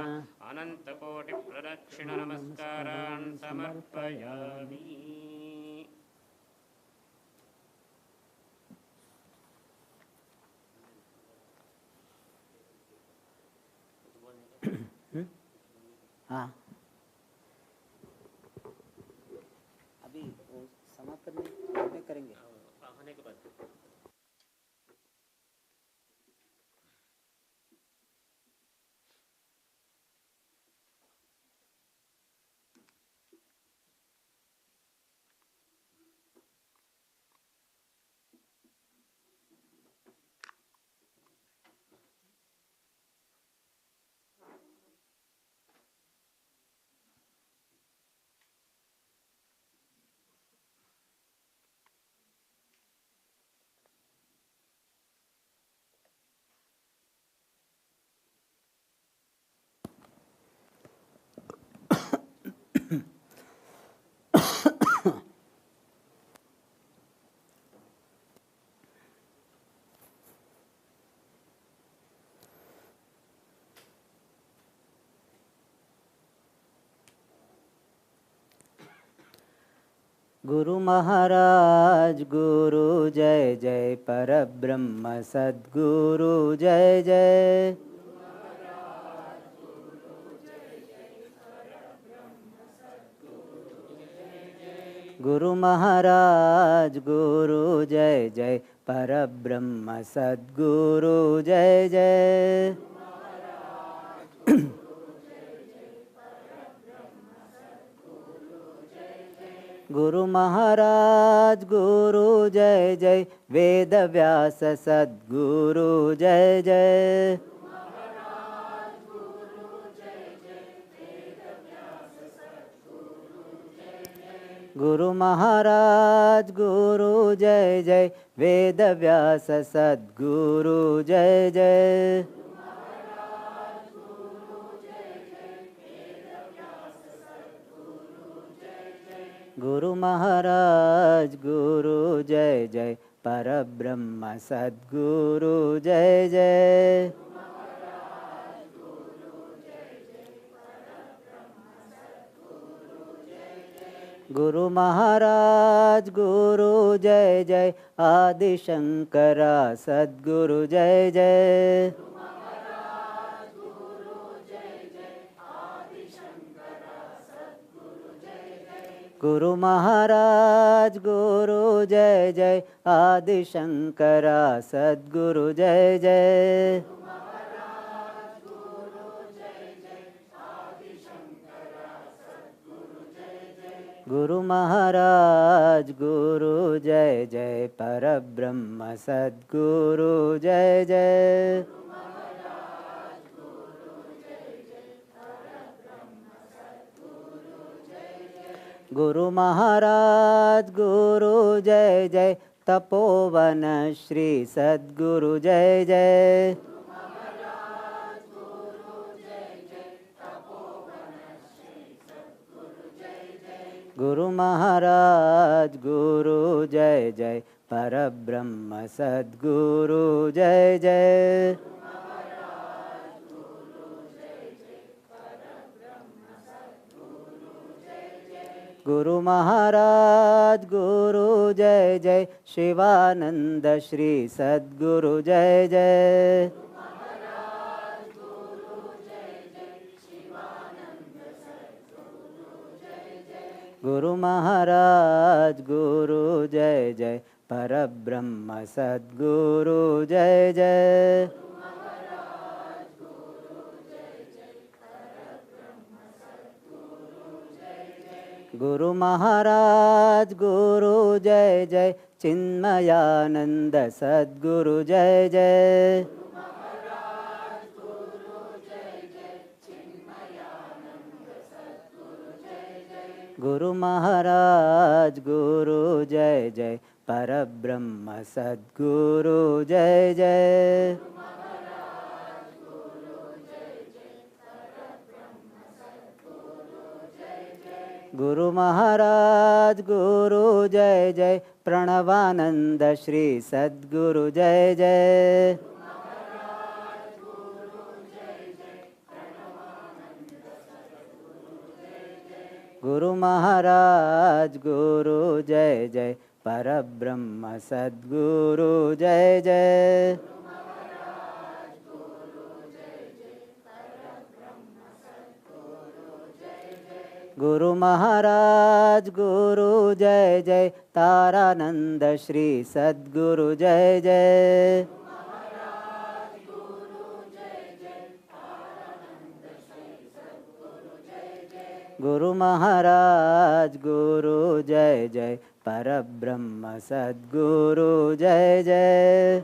अनन्तकोटिप्रदक्षिणनमस्कारान् समर्पयामि। हाँ अभी वो समाप्त करने बाद में करेंगे। होने के बाद गुरु महाराज गुरु जय जय परब्रह्म सद्गुरु जय जय गुरु महाराज गुरु जय जय परब्रह्म सद्गुरु जय जय गुरु महाराज गुरु जय जय वेद व्यास सद्गुरु जय जय गुरु महाराज गुरु जय जय वेद व्यास सद्गुरु जय जय गुरु महाराज गुरु जय जय परब्रह्म सद्गुरु जय जय गुरु महाराज गुरु जय जय आदि शंकरा सद्गुरु जय जय गुरु महाराज गुरु जय जय आदि शंकरा सद्गुरु जय जय गुरु महाराज गुरु जय जय परब्रह्म सद्गुरु जय जय गुरु महाराज गुरु जय जय तपोवन श्री सद्गुरु जय जय गुरु महाराज गुरु जय जय परब्रह्म सद्गुरु जय जय गुरु महाराज गुरु जय जय शिवानंद श्री सद्गुरु जय जय गुरु महाराज गुरु जय जय परब्रह्म सद्गुरु जय जय गुरु महाराज गुरु जय जय चिन्मयानंद सद्गुरु जय जय गुरु महाराज गुरु जय जय परब्रह्म सद्गुरु जय जय गुरु महाराज गुरु जय जय प्रणवानंद श्री सद्गुरु जय जय गुरु महाराज गुरु जय जय परब्रह्म सद्गुरु जय जय गुरु महाराज गुरु जय जय तारानंद श्री सद्गुरु जय जय गुरु महाराज गुरु जय जय परब्रह्म सद्गुरु जय जय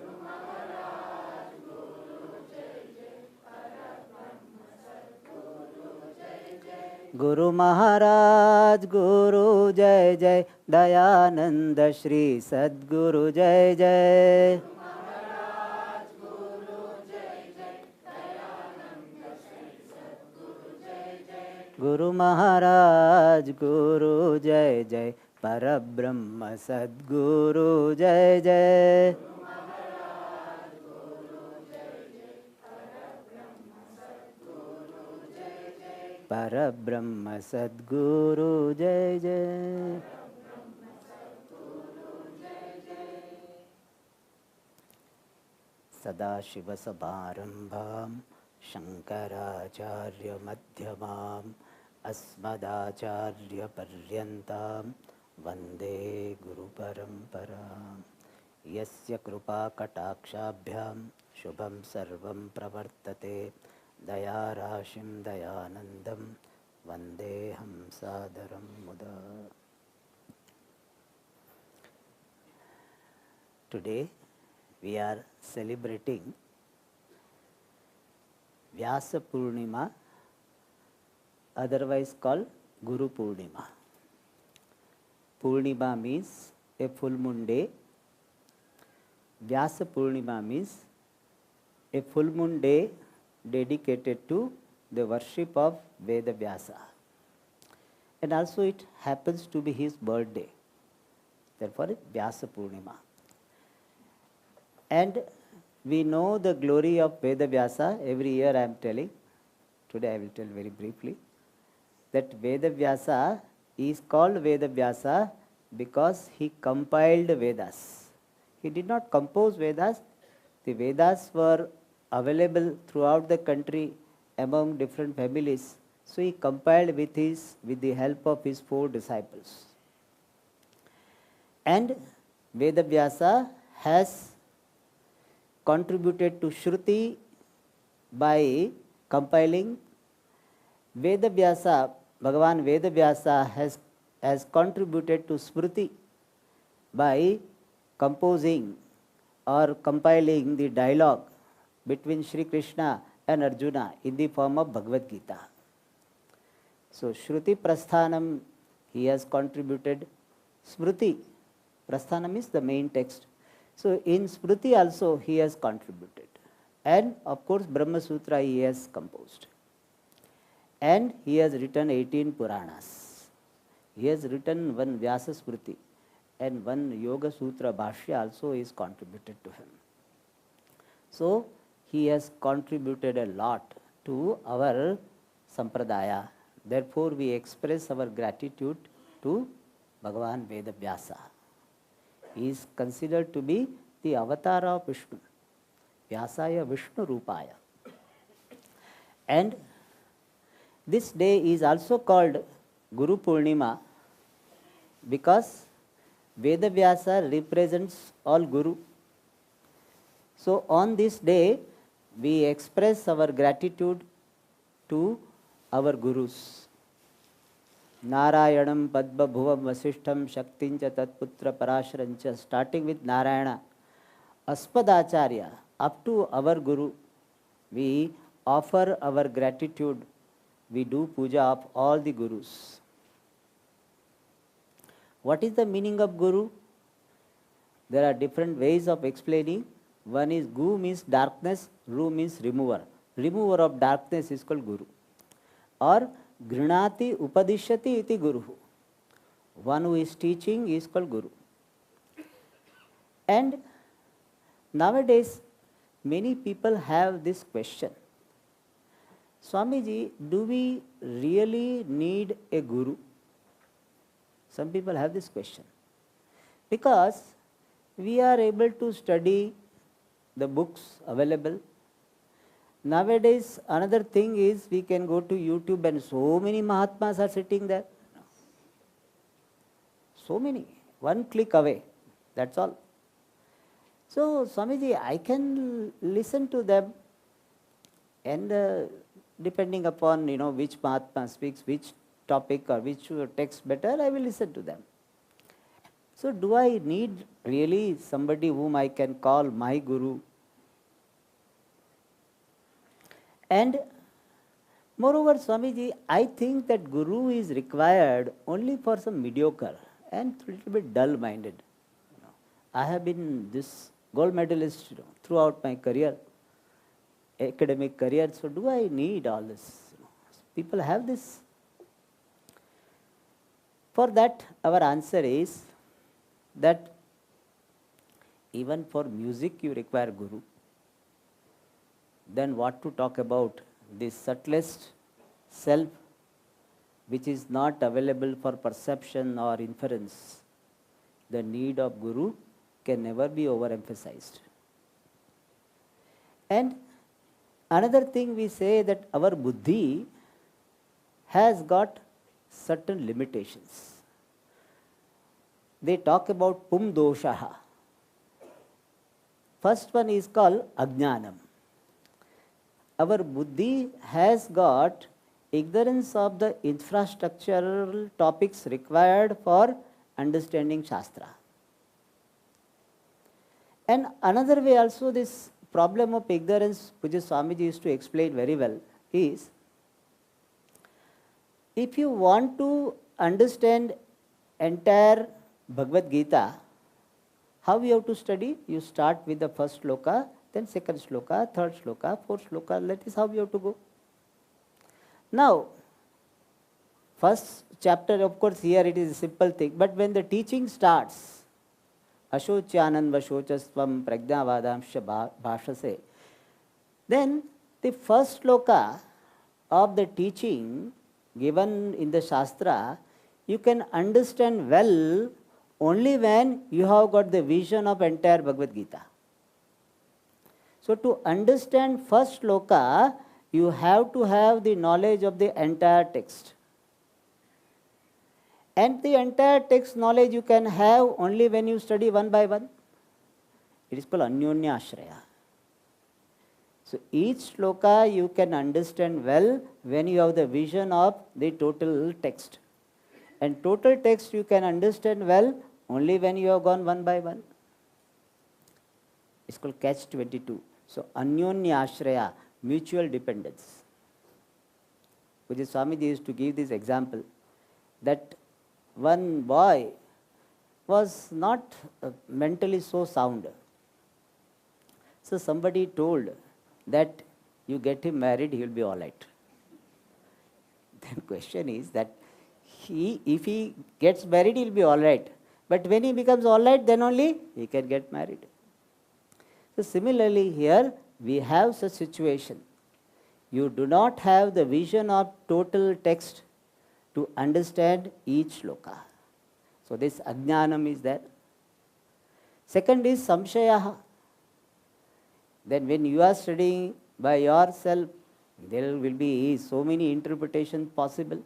गुरु महाराज गुरु जय जय दयानंद श्री सद्गुरु जय जय गुरु महाराज गुरु जय जय परब्रह्म सद्गुरु जय जय परब्रह्म सद्गुरु जय जय सदाशिवसमारम्भां शङ्कराचार्यमध्यमाम् अस्मदाचार्यपर्यन्तां वन्दे गुरुपरम्पराम् यस्य कृपाकटाक्षाभ्यां शुभं सर्वं प्रवर्तते दयाराशिं दयानन्दं वन्देऽहं सादरं मुदा. Today we are celebrating Vyasapurnima, otherwise called Gurupurnima. Purnima means a full moon day. Vyasapurnima means a full moon day dedicated to the worship of Veda Vyasa. And also it happens to be his birthday. Therefore it's Vyasapurnima. And we know the glory of Veda Vyasa. Every year I am telling. Today I will tell very briefly. That Veda Vyasa is called Veda Vyasa because he compiled Vedas. He did not compose Vedas. The Vedas were available throughout the country among different families. So he compiled with the help of his 4 disciples. And Veda Vyasa has contributed to Shruti by compiling. Veda Vyasa, Bhagavan Veda Vyasa has contributed to Smriti by composing or compiling the dialogue between Sri Krishna and Arjuna in the form of Bhagavad Gita. So Shruti Prasthanam he has contributed. Smriti Prasthanam is the main text. So in Smriti also he has contributed. And of course Brahma Sutra he has composed. And he has written 18 Puranas. He has written one Vyasa Smriti and one Yoga Sutra Bhashya also is contributed to him. So he has contributed a lot to our Sampradaya. Therefore we express our gratitude to Bhagavan Veda Vyasa. He is considered to be the avatar of Vishnu. Vyasaya Vishnu Rupaya. And this day is also called Guru Purnima because Veda Vyasa represents all Guru. So on this day we express our gratitude to our Gurus. Narayanam Padma Bhuvam Vasishtham Shaktincha Tatputra Parasharancha, starting with Narayana, Aspadacharya, up to our Guru, we offer our gratitude. We do puja of all the Gurus. What is the meaning of Guru? There are different ways of explaining. One is Gu means darkness, Ru means remover. Remover of darkness is called Guru. Or Grinati Upadishyati iti Guru. One who is teaching is called Guru. And nowadays many people have this question. Swamiji, do we really need a Guru? Some people have this question. Because we are able to study the books available. Nowadays, another thing is we can go to YouTube and so many Mahatmas are sitting there. So many. One click away. That's all. So, Swamiji, I can listen to them and depending upon, which Mahatma speaks, which topic or which text better, I will listen to them. So, do I need really somebody whom I can call my Guru? And moreover, Swamiji, I think that Guru is required only for some mediocre and little bit dull-minded. I have been this gold medalist throughout my career, academic career. So do I need all this? People have this. For that, our answer is that even for music you require Guru. Then what to talk about this subtlest self which is not available for perception or inference. The need of Guru can never be overemphasized. And another thing we say that our buddhi has got certain limitations. They talk about pum doshaha. First one is called ajnanam. Our buddhi has got ignorance of the infrastructural topics required for understanding Shastra. And another way also this problem of ignorance, which Swamiji used to explain very well, is if you want to understand entire Bhagavad Gita, how you have to study? You start with the first shloka, then second shloka, third shloka, fourth shloka. That is how you have to go. Now, first chapter, of course, here it is a simple thing. But when the teaching starts, Ashocyanan Vashochastvam Pragnavadamsha Bhashase, then the first shloka of the teaching given in the Shastra, you can understand well only when you have got the vision of entire Bhagavad Gita. So to understand first shloka, you have to have the knowledge of the entire text. And the entire text knowledge you can have only when you study one by one. It is called Anyonya Ashraya. So each shloka you can understand well when you have the vision of the total text. And total text you can understand well only when you have gone one by one. It's called catch 22. So Anyonya Ashraya, mutual dependence. Which is Swamiji used to give this example that one boy was not mentally so sound. So somebody told that you get him married, he will be all right. Then question is that if he gets married, he will be all right. But when he becomes all right, then only he can get married. So similarly here, we have such situation. You do not have the vision of total text to understand each shloka. So this ajnanam is there. Second is samshaya. Then when you are studying by yourself, there will be so many interpretations possible.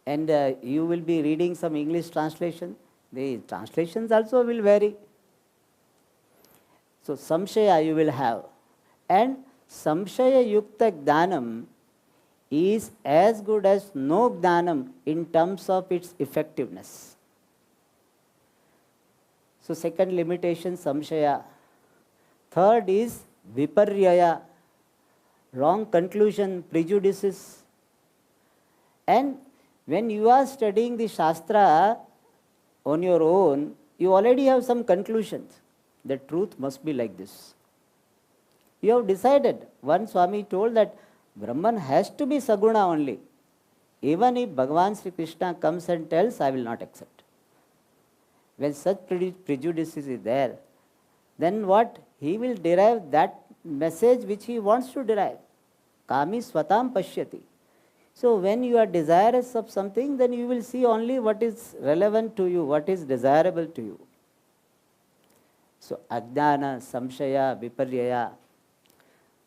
And you will be reading some English translation. The translations also will vary. So samshaya you will have. And samshaya yukta jnanam is as good as no jnanam in terms of its effectiveness. So second limitation, samshaya. Third is viparyaya, wrong conclusion, prejudices. And when you are studying the Shastra on your own, you already have some conclusions. The truth must be like this. You have decided. One Swami told that Brahman has to be Saguna only. Even if Bhagavan Sri Krishna comes and tells, I will not accept. When such prejudices is there, then what? He will derive that message which he wants to derive. Kami swatam pashyati. So when you are desirous of something, then you will see only what is relevant to you, what is desirable to you. So ajnana, samshaya, viparyaya,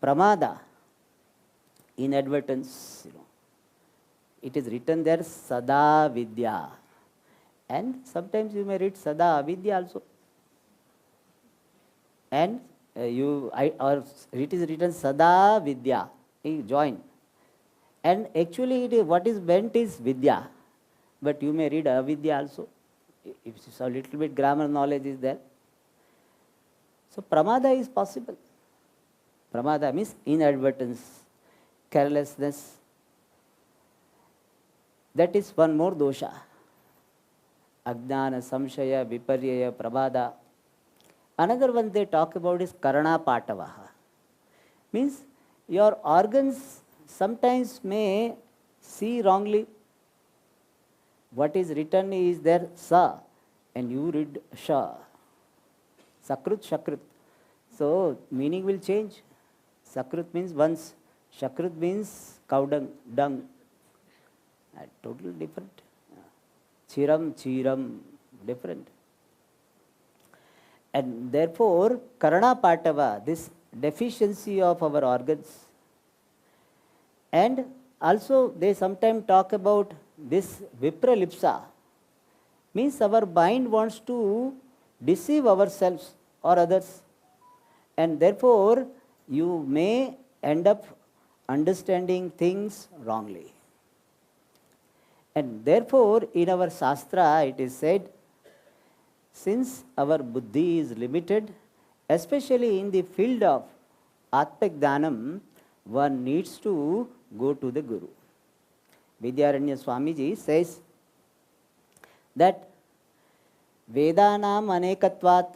pramada, inadvertence, it is written there sada vidya. And sometimes you may read sada avidya also. And or it is written sada vidya, you join. And actually what is meant is vidya, but you may read avidya also, if a little bit grammar knowledge is there. So pramada is possible. Pramada means inadvertence, carelessness. That is one more dosha. Ajnana, samshaya, viparyaya, pramada. Another one they talk about is karana patavaha. Means your organs sometimes may see wrongly. What is written is there sa, and you read sha. Sakrut, shakrut. So meaning will change. Sakrut means once. Shakrut means cow dung. Totally different. Chiram, different. And therefore, Karana Patava, this deficiency of our organs. And also they sometimes talk about this vipralipsa, means our mind wants to deceive ourselves or others, and therefore you may end up understanding things wrongly. And therefore in our Shastra it is said, since our buddhi is limited, especially in the field of Atmak Dhanam, one needs to go to the Guru. Vidyaranya Swamiji says that Vedanam anekatvat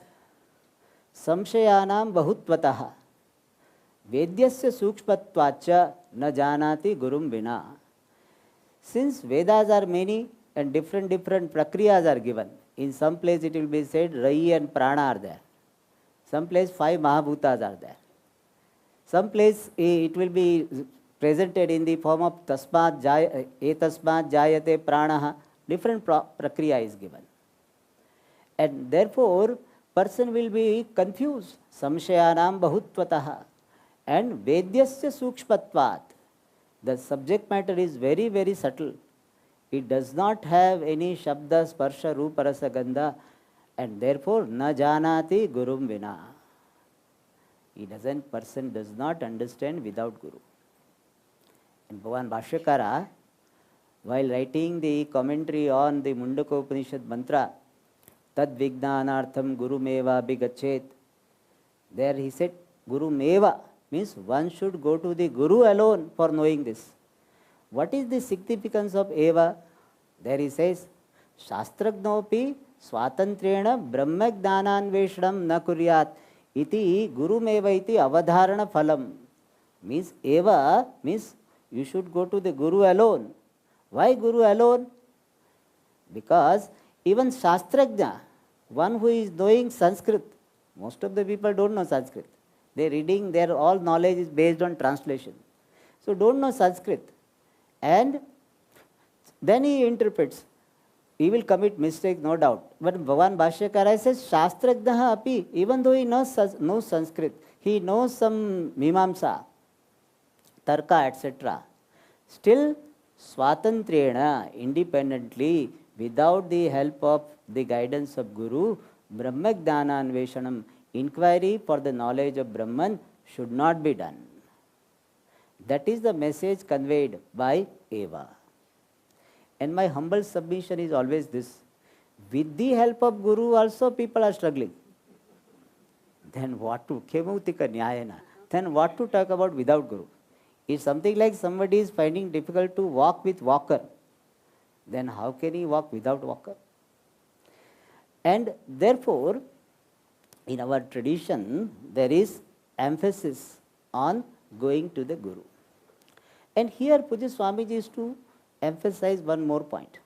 samshayanam bahutvatah Vedyasya sukshmatvacha na janati gurum vina. Since Vedas are many and different prakriyas are given, in some place it will be said Rai and Prana are there. Some place 5 Mahabhutas are there. Some place it will be presented in the form of Tasmat Jayate Pranaha. Different prakriya is given. And therefore, person will be confused. Samshayanam bahutvatah. And Vedyasya sukshmatvat. The subject matter is very, very subtle. It does not have any shabda, sparsha, rupa, rasa, gandha, and therefore na janati gurum vina. Person does not understand without Guru. And Bhagavan Bhashyakara, while writing the commentary on the Mundaka Upanishad mantra, Tad Vijnanartham Gurumeva Bigachet, there he said Gurumeva means one should go to the Guru alone for knowing this. What is the significance of Eva? There he says, Shastragnopi Swatantrena Brahmajnananveshanam na kuryat iti Gurumeva iti avadharana phalam. Means Eva means you should go to the Guru alone. Why Guru alone? Because even Shastrajna, one who is knowing Sanskrit, most of the people don't know Sanskrit. They are reading, their all knowledge is based on translation. So don't know Sanskrit. And then he interprets. He will commit mistake, no doubt. But Bhagavan Bhashyakara says, Shastrajnaha api, even though he knows Sanskrit, he knows some Mimamsa, Tarka, etc. Still, Swatantrena, independently, without the help of the guidance of Guru, Brahmajnananveshanam, inquiry for the knowledge of Brahman should not be done. That is the message conveyed by Eva. And my humble submission is always this. With the help of Guru also people are struggling. Then what to, Kemautika Nyayana, then what to talk about without Guru? If something like somebody is finding difficult to walk with walker, then how can he walk without walker? And therefore, in our tradition, there is emphasis on going to the Guru. And here Pujya Swamiji is to emphasize one more point.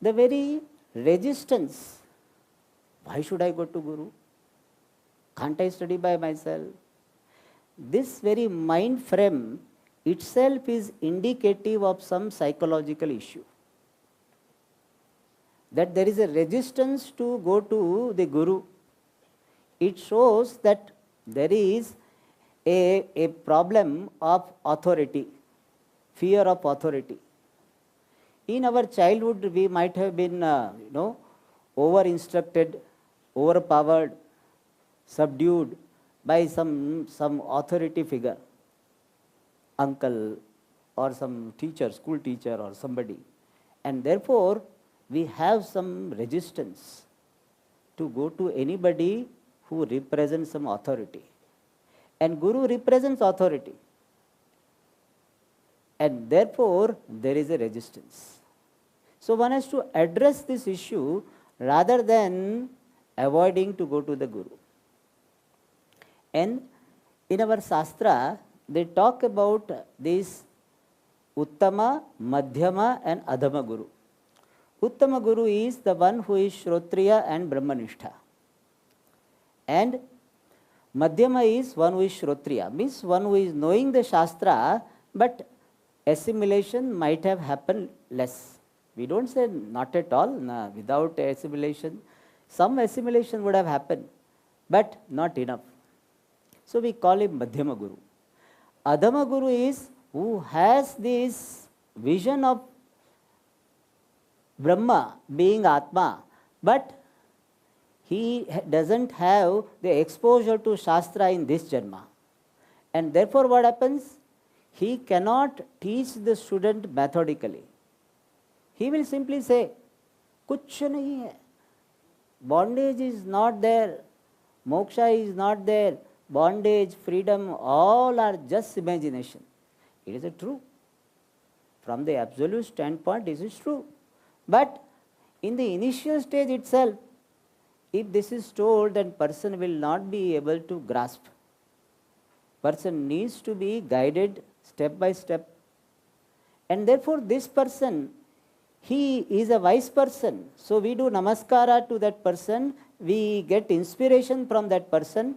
The very resistance, why should I go to Guru? Can't I study by myself? This very mind frame itself is indicative of some psychological issue. That there is a resistance to go to the Guru. It shows that there is a problem of authority, fear of authority. In our childhood, we might have been, over-instructed, overpowered, subdued by some authority figure, uncle or some teacher, school teacher or somebody. And therefore, we have some resistance to go to anybody who represents some authority. And Guru represents authority. And therefore, there is a resistance. So one has to address this issue rather than avoiding to go to the Guru. And in our Shastra, they talk about this Uttama, Madhyama and Adhama Guru. Uttama Guru is the one who is Shrotriya and Brahmanishtha. And Madhyama is one who is Shrotriya, means one who is knowing the Shastra, but assimilation might have happened less. We don't say not at all, no, without assimilation. Some assimilation would have happened, but not enough. So we call him Madhyama Guru. Adhama Guru is who has this vision of Brahma being Atma, but he doesn't have the exposure to Shastra in this Janma. And therefore what happens? He cannot teach the student methodically. He will simply say, Kuch nahi hai. Bondage is not there. Moksha is not there. Bondage, freedom, all are just imagination. It is true. From the absolute standpoint, this is true. But in the initial stage itself, if this is told, then person will not be able to grasp. Person needs to be guided step by step. And therefore this person, he is a wise person. So we do namaskara to that person. We get inspiration from that person.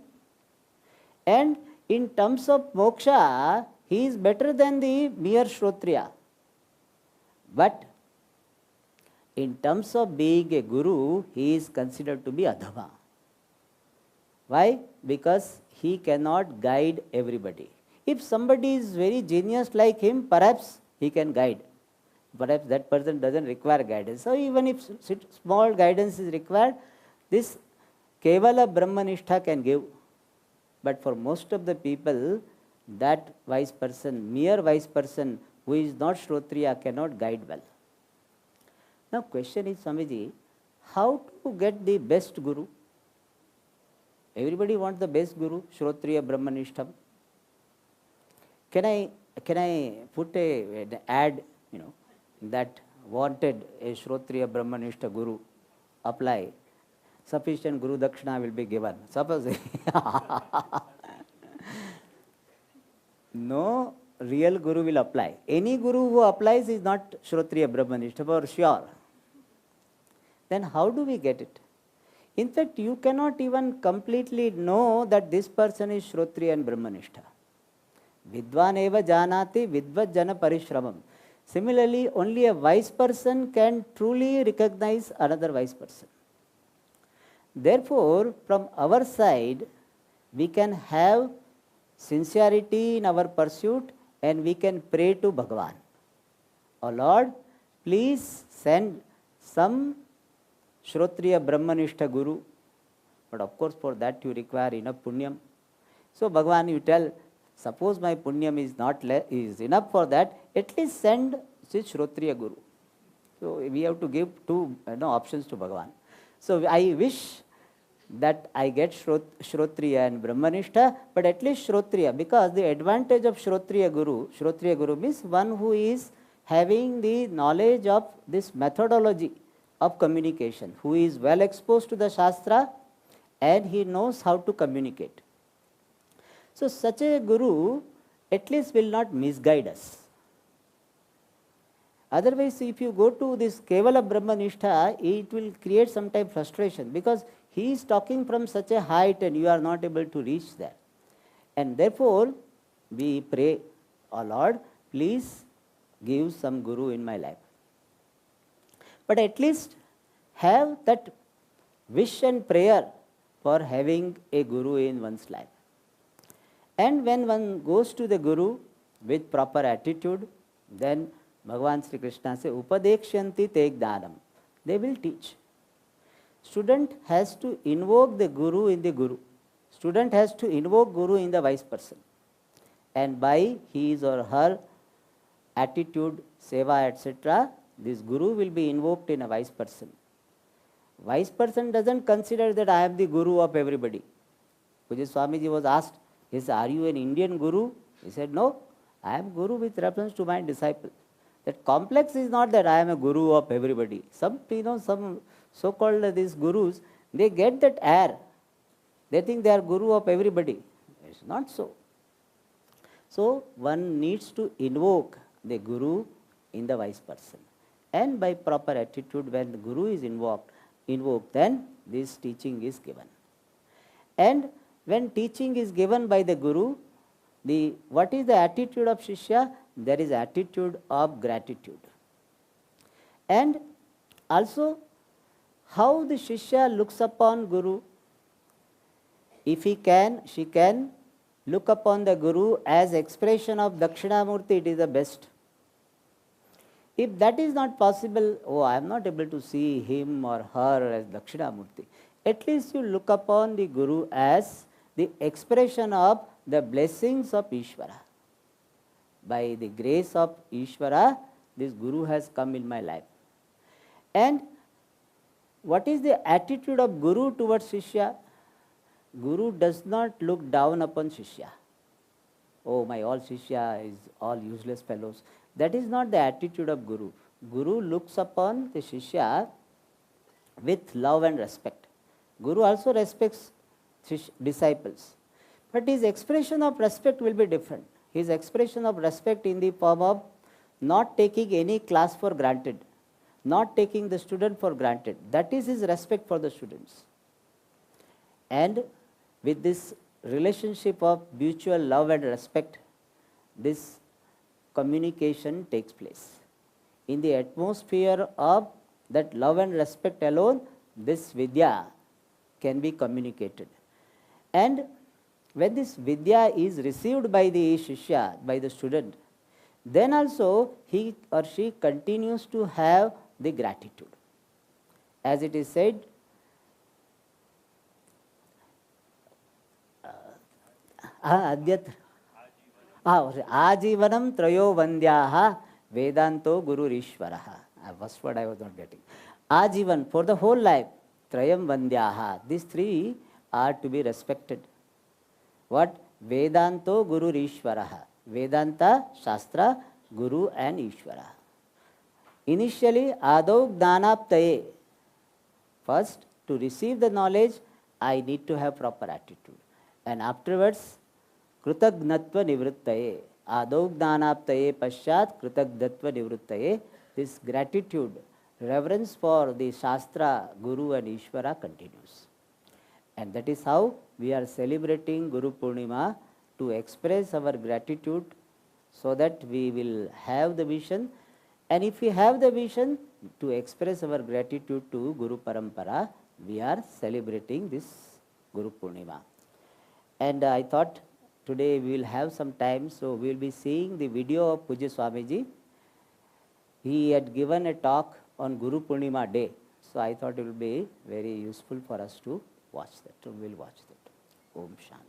And in terms of moksha, he is better than the mere Shrotriya. But in terms of being a guru, he is considered to be Adhama. Why? Because he cannot guide everybody. If somebody is very genius like him, perhaps he can guide. Perhaps that person doesn't require guidance. So even if small guidance is required, this Kevala Brahmanistha can give. But for most of the people, that wise person, mere wise person who is not Shrotriya cannot guide well. Now question is, Swamiji, how to get the best guru? Everybody wants the best guru, Shrotriya Brahmanishtham. Can I put an ad, that wanted a Shrotriya Brahmanishta guru, apply. Sufficient Guru Dakshina will be given. Suppose no real guru will apply. Any guru who applies is not Shrotriya Brahmanishta for sure. Then how do we get it? In fact, you cannot even completely know that this person is Shrotriya and Brahmanishta. Vidvan eva janati vidvat jana parishramam. Similarly, only a wise person can truly recognize another wise person. Therefore, from our side, we can have sincerity in our pursuit and we can pray to Bhagavan. Oh Lord, please send some Shrotriya Brahmanishta Guru. But of course, for that you require enough punyam. So Bhagavan, you tell, suppose my punyam is not is enough for that, at least send Shrotriya Guru. So we have to give two options to Bhagavan. So I wish that I get Shrotriya and Brahmanishta, but at least Shrotriya, because the advantage of Shrotriya Guru means one who is having the knowledge of this methodology of communication, who is well exposed to the Shastra and he knows how to communicate. So such a guru at least will not misguide us. Otherwise, if you go to this Kevala Brahmanistha, it will create some type of frustration, because he is talking from such a height and you are not able to reach there. And therefore, we pray, oh Lord, please give some guru in my life. But at least have that wish and prayer for having a guru in one's life. And when one goes to the guru with proper attitude, then Bhagavan Sri Krishna says, Upadekshanti te jnanam. They will teach. Student has to invoke the guru in the guru. Student has to invoke guru in the wise person. And by his or her attitude, seva, etc., this guru will be invoked in a wise person. Wise person doesn't consider that I am the guru of everybody. Puja Swamiji was asked, he said, are you an Indian guru? He said, no, I am guru with reference to my disciple. That complex is not that I am a guru of everybody. Some so-called these gurus, they get that air. They think they are guru of everybody. It's not so. So one needs to invoke the guru in the wise person. And by proper attitude, when the guru is invoked, then this teaching is given. And when teaching is given by the guru, what is the attitude of Shishya? There is attitude of gratitude. And also, how the Shishya looks upon Guru. If he can, she can look upon the Guru as expression of Dakshinamurti, it is the best. If that is not possible, I am not able to see him or her as Dakshinamurti, at least you look upon the Guru as the expression of the blessings of Ishvara. By the grace of Ishvara, this Guru has come in my life. And what is the attitude of Guru towards Shishya? Guru does not look down upon Shishya. Oh, my all Shishya is all useless fellows. That is not the attitude of Guru. Guru looks upon the Shishya with love and respect. Guru also respects disciples. But his expression of respect will be different. His expression of respect in the form of not taking any class for granted, not taking the student for granted. That is his respect for the students. And with this relationship of mutual love and respect, this communication takes place. In the atmosphere of that love and respect alone, this Vidya can be communicated. And when this Vidya is received by the Shishya, by the student, then also he or she continues to have the gratitude. As it is said, Ajivanam Trayo Vandyaha Vedanto Guru Ishvaraha. First word I was not getting. Ajivan, for the whole life, Trayam Vandyaha. These three are to be respected. What? Vedanto Guru Ishvaraha. Vedanta, Shastra, Guru and Ishvara. Initially, Adau Gnanaptaye. First, to receive the knowledge, I need to have proper attitude. And afterwards, Krutagnatva Nivrittaye. Adau Gnanaptaye Paschat Krutagnatva Nivrittaye. This gratitude, reverence for the Shastra, Guru and Ishvara continues. And that is how we are celebrating Gurupurnima, to express our gratitude so that we will have the vision. And if we have the vision, to express our gratitude to Guru Parampara, we are celebrating this Gurupurnima. And I thought today we will have some time, so we will be seeing the video of Pujya Swamiji. He had given a talk on Gurupurnima day, so I thought it will be very useful for us to watch that. So we will watch that. Om Shanti.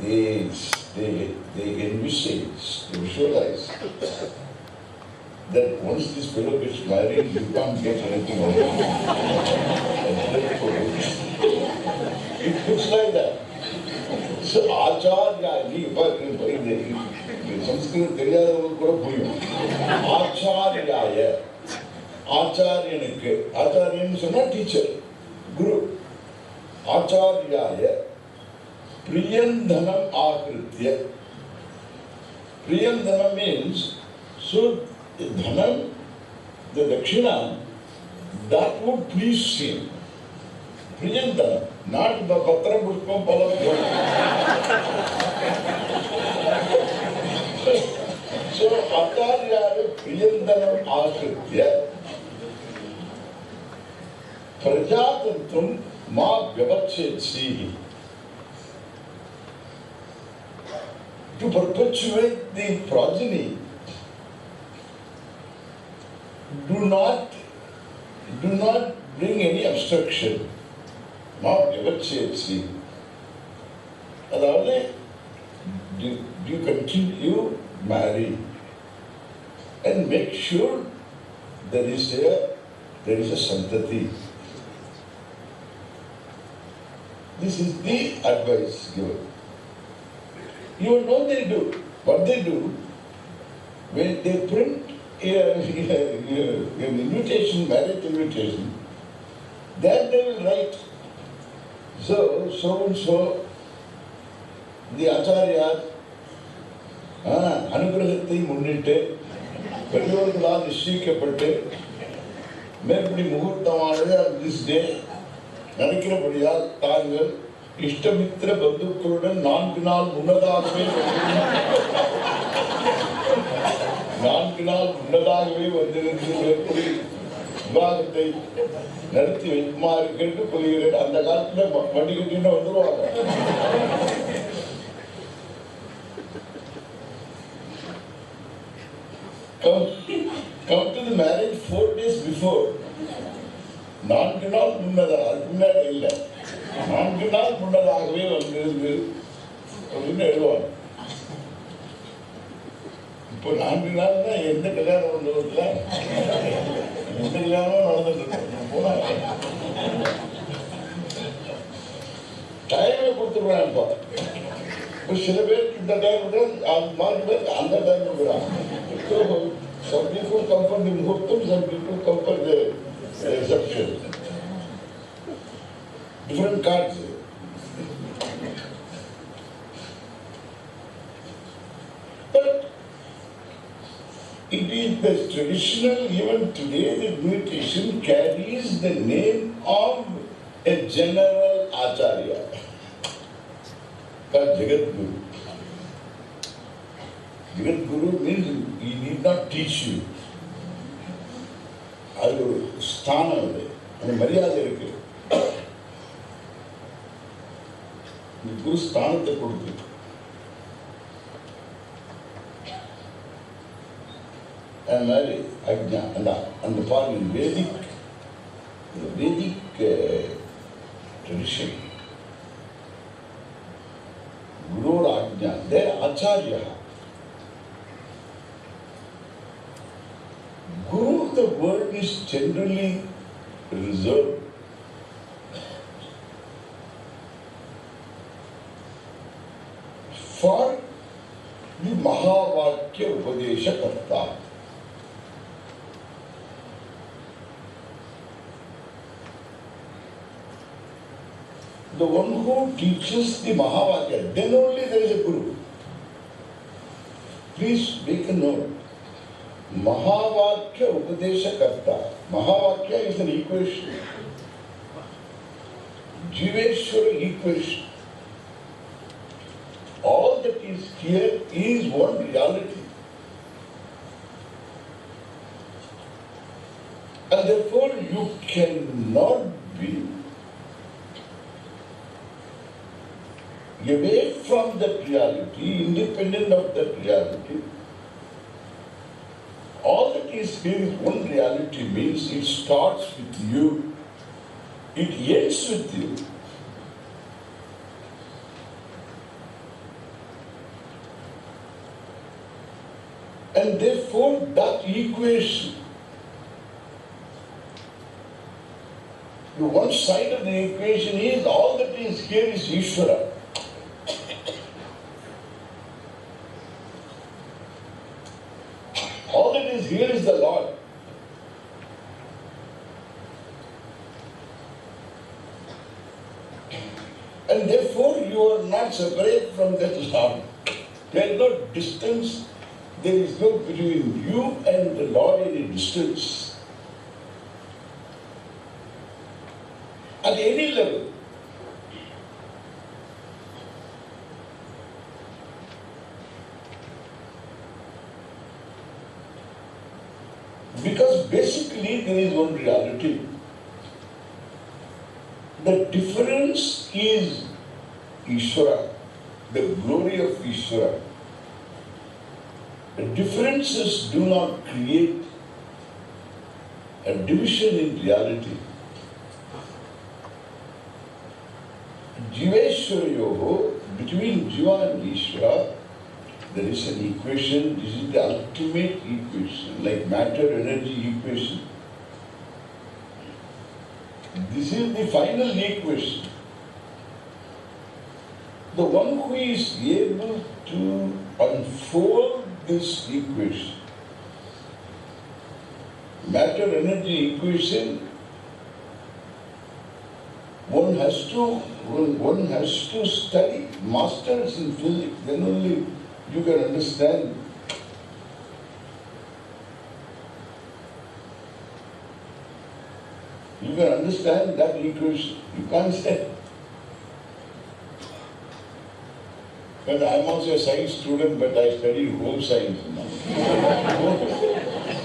they envisage, they visualize that once this fellow gets married, you can't get anything out of it. It looks like that. So, Acharya, Sanskrit தெரியாதவங்க கூட புரியும். ஆச்சாரியாய, ஆச்சாரியனுக்கு, ஆச்சாரியன்னு சொன்னா teacher, Guru. ஆச்சாரியாய priyandanam akritya. Priyandanam means, so the dhanam, the dakshina, that would please him. Priyandanam, not the patra pushpam palam. So, Acharyaya priyandanam akritya prajatantum ma vyavachetsi. To perpetuate the progeny, do not bring any obstruction. Not vyavachetsi. Adavadhu, you continue marry and make sure there is a santati. This is the advice given. You know they do. What they do, when they print an invitation, marriage invitation, then they will write, so and so, the Acharya, அனுகிரகத்தை முன்னிட்டு பெரியோர்களால் நிச்சயிக்கப்பட்டு மேற்படி முகூர்த்தமானது this day நடக்கிறபடியால் தாங்கள் இஷ்டமித்திர பந்துக்களுடன் 4 நாள் முன்னதாகவே வந்திருந்து மேற்படி விவாகத்தை நடத்தி வைக்குமாறு கேட்டுக்கொள்கிறேன். அந்த காலத்துல வண்டி கட்டின்னு வந்துருவாங்க. Come to the marriage 4 days before. 4 நாள் முன்னதாக, அதுக்கு முன்னாடி இல்லை, 4 நாள் முன்னதாகவே வந்திருந்து அப்படின்னு எழுதுவாங்க. இப்போ 4 நாள் தான் எந்த கல்யாணம் பண்ணுறதுல எந்த கல்யாணமும் நடந்துட்டு இருக்கோம். போனா டைமை கொடுத்துருவாங்க. இப்போ சில பேருக்கு இந்த டைம் அது மாதிரி பேருக்கு அந்த டைம் கொடுக்குறாங்க. Some people come for the muhurtam, some people come for the reception. Different cards. But it is the traditional, even today the invitation carries the name of a general Acharya called Jagat Guru. Jagat Guru means he need not teach you. அது ஒரு ஸ்தானம், அது அந்த மரியாதை இருக்கு. குரு ஸ்தானத்தை கொடுத்து அது மாதிரி அக்ஞா அந்த பாருங்க வேதிக் ட்ரெடிஷன் குருவோட ஆக்ஞா தேர் Acharya. Guru, the word is generally reserved for the Mahavakya Upadesha Karta. The one who teaches the Mahavakya, then only there is a Guru. Please make a note. Mahavakya Upadesha Karta. Mahavakya is an equation. Jiveshwara equation. All that is here is one reality. And therefore you cannot be away from that reality, independent of that reality. All that is here is one reality, means it starts with you, it ends with you. And therefore that equation, the one side of the equation is all that is here is Ishvara. All that is here is the Lord. And therefore you are not separate from that Lord. There is no distance. There is no between you and the Lord any distance. At any level. Because basically there is one reality. The difference is Ishvara, the glory of Ishvara. The differences do not create a division in reality. Jiveshwarayoho, between Jiva and Ishvara, there is an equation. This is the ultimate equation, like matter-energy equation. This is the final equation. The one who is able to unfold this equation, matter-energy equation, one has to study masters in physics, then only you can understand. You can understand that equation. You can't say. But I'm also a science student, but I study home science.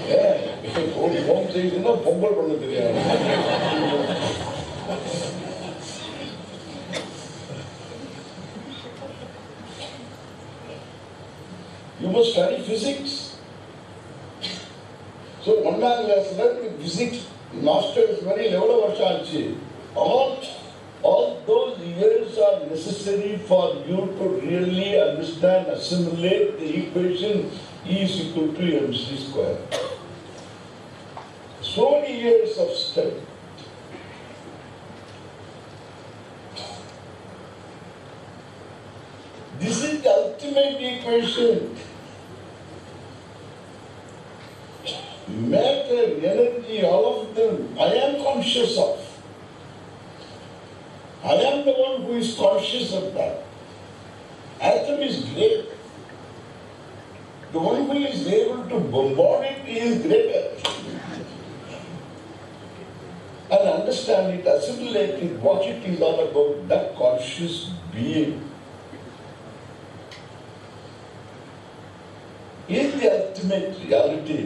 Yeah, home science, Pongal பண்ண தெரியாது. You must study physics. So one man has learned physics, masters, very level of Varshachi. All those years are necessary for you to really understand, assimilate the equation E is equal to mc square. So many years of study. This is the ultimate equation. Matter, energy, all of them, I am conscious of. I am the one who is conscious of that. Atom is great. The one who is able to bombard it is greater. And understand it, assimilate it, what it is all about, that conscious being is the ultimate reality.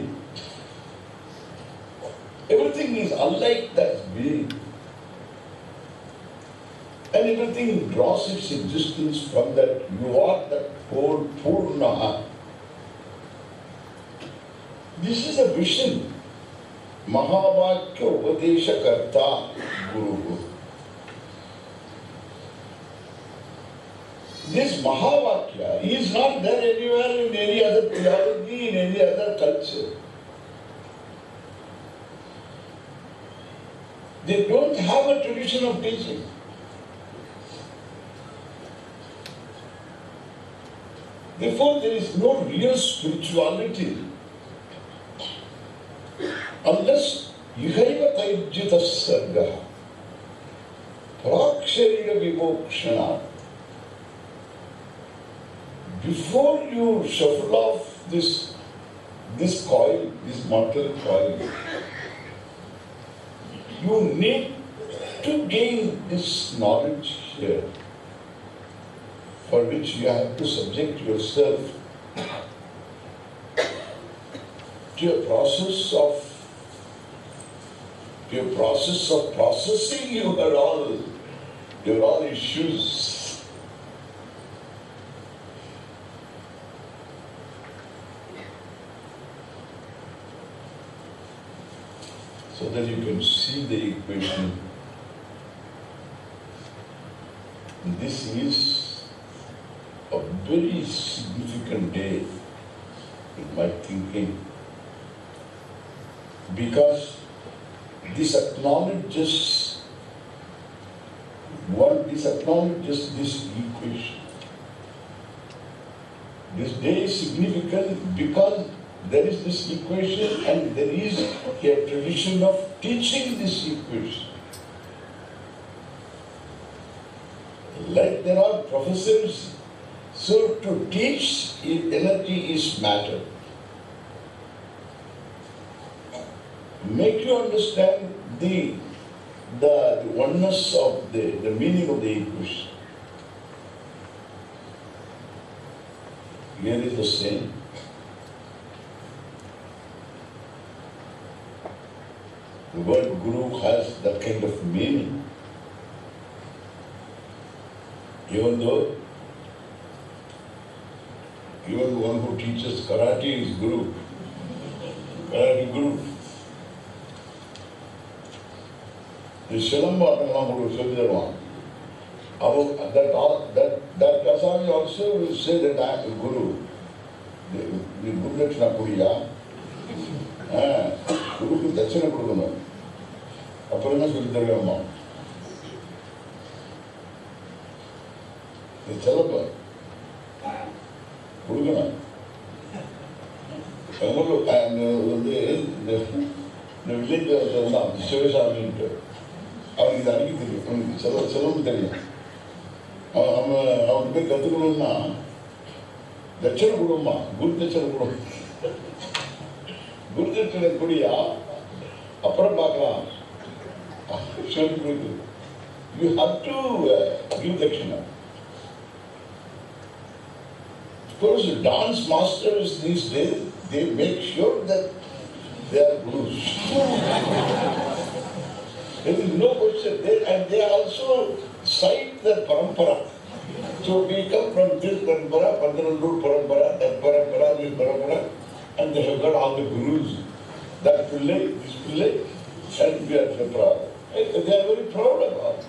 Everything is unlike that being. And everything draws its existence from that. You are that whole Purna. This is a vision. Mahavakya Upadesha Karta Guru. This Mahavakya is not there anywhere in any other theology, in any other culture. They don't have a tradition of teaching. Therefore, there is no real spirituality unless Yuhaiva Taijjita Sarga, Prakshariga Vimokshana. Before you shuffle off this coil, this mortal coil, you need to gain this knowledge here, for which you have to subject yourself to a process of processing your all issues. So that you can see the equation. This is a very significant day in my thinking, because this acknowledges this equation. This day is significant because there is this equation and there is a tradition of teaching this equation. Like there are professors, so to teach energy is matter. Make you understand the oneness of the meaning of the equation. Here is the same. The word Guru has that kind of meaning. Even the one who teaches karate is Guru. Karate Guru. The Shilambhatanam Guru Sudhirvan. That Kasami also will say that I am a Guru. The Guru Dakshina Kuriya. Guru Dakshina Kurukana. Aparana Sudhirvan. The Chalapa. Kurukana. And the village of the Shivasami. அவனுக்கு இது அடிக்க தெரியும், அவனுக்கு செலவு தெரியும். அவனுக்கு போய் கற்றுக்கணும்னா தட்சணை கொடுமா, குரு தட்சணை கொடு. குரு தட்சணை கொடியா அப்புறம் பார்க்கலாம். சொல்லி கொடுக்கு. You have to give dakshina. Of course, dance masters these days, they make sure that they are gurus. There is no question there, and they also cite the parampara. So we come from this parampara, Pandanallur parampara, that parampara, this parampara, and they have got all the gurus. That Pillai, this Pillai, and we are proud. They are very proud about it.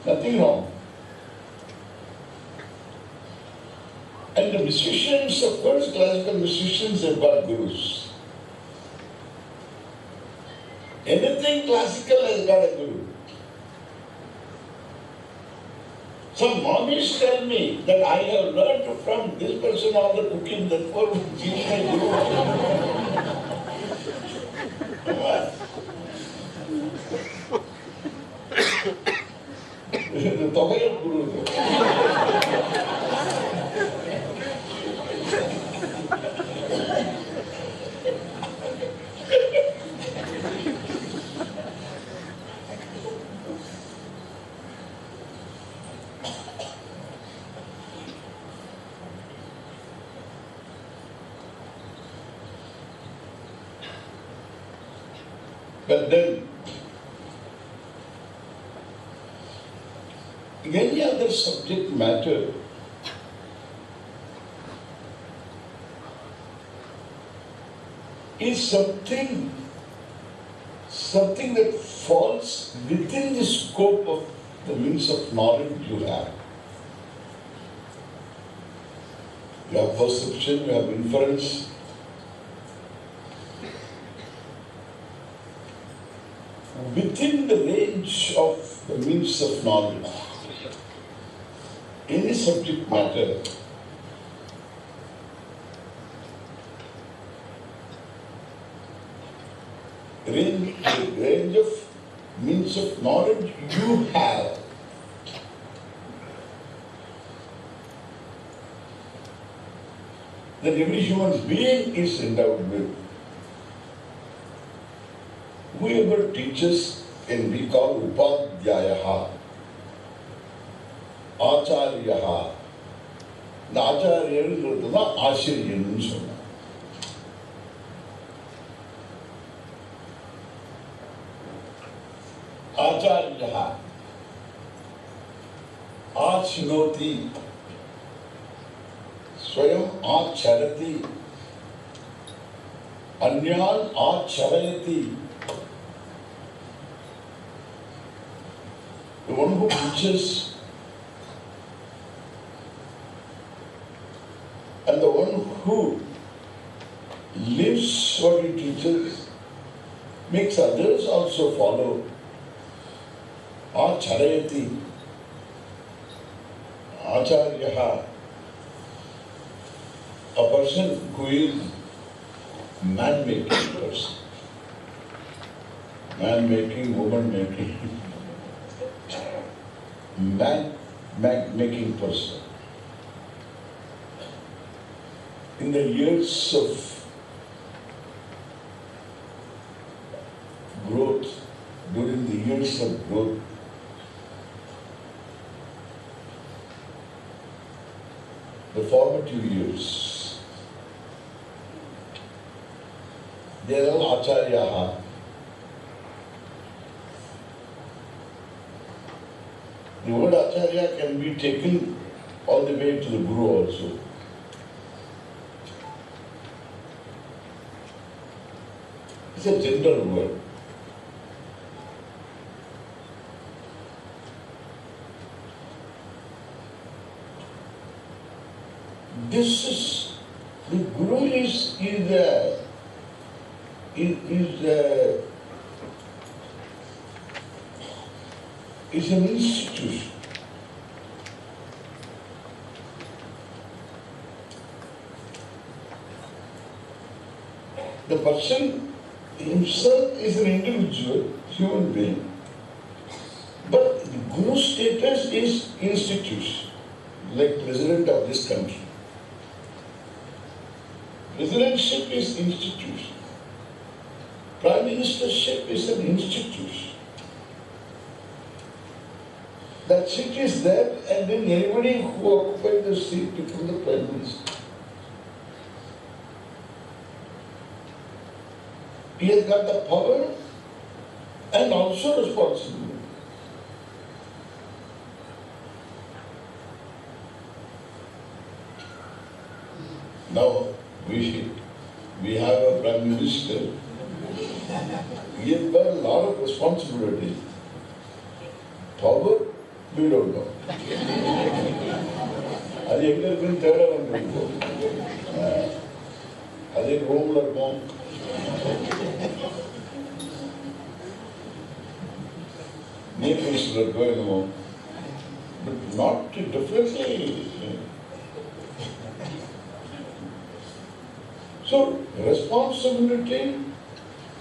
Nothing wrong. And the musicians, of course, classical musicians have got gurus. Anything classical has got a guru. Some mommies tell me that I have learned from this person all the cooking, that poor she is my guru. The Togai of Guru. But then, any other subject matter is something that falls within the scope of the means of knowledge you have. You have perception, you have inference. Within the range of the means of knowledge, any subject matter range of means of knowledge you have, that every human being is endowed with. Whoever teaches can be called Upadhyayaha, Acharyaha. The Acharya is Ashiryan. Acharyaha, Achinoti, Swayam Acharati, Anyan Acharayati. The one who teaches and the one who lives what he teaches, makes others also follow. Acharayati, Acharyaha, a person who is man-making person, man-making, woman-making, man-making person. In the years of growth, during the years of growth, the formative years, they are all acharyaha. The word acharya can be taken all the way to the guru also. It's a general word. This is, the guru is an institution. The person himself is an individual, human being, but the guru status is institution, like president of this country. Presidentship is institution. Prime ministership is an institution. That seat is there, and then anybody who occupies the seat becomes the prime minister. He has got the power and also responsibility. Now, we have a prime minister. He has got a lot of responsibility. Power, we don't know. அது எங்க இருக்குன்னு தேட வேண்டியிருக்கும். அதே ரோம்ல இருக்கும். Naples இருக்கும். But not differently. So, responsibility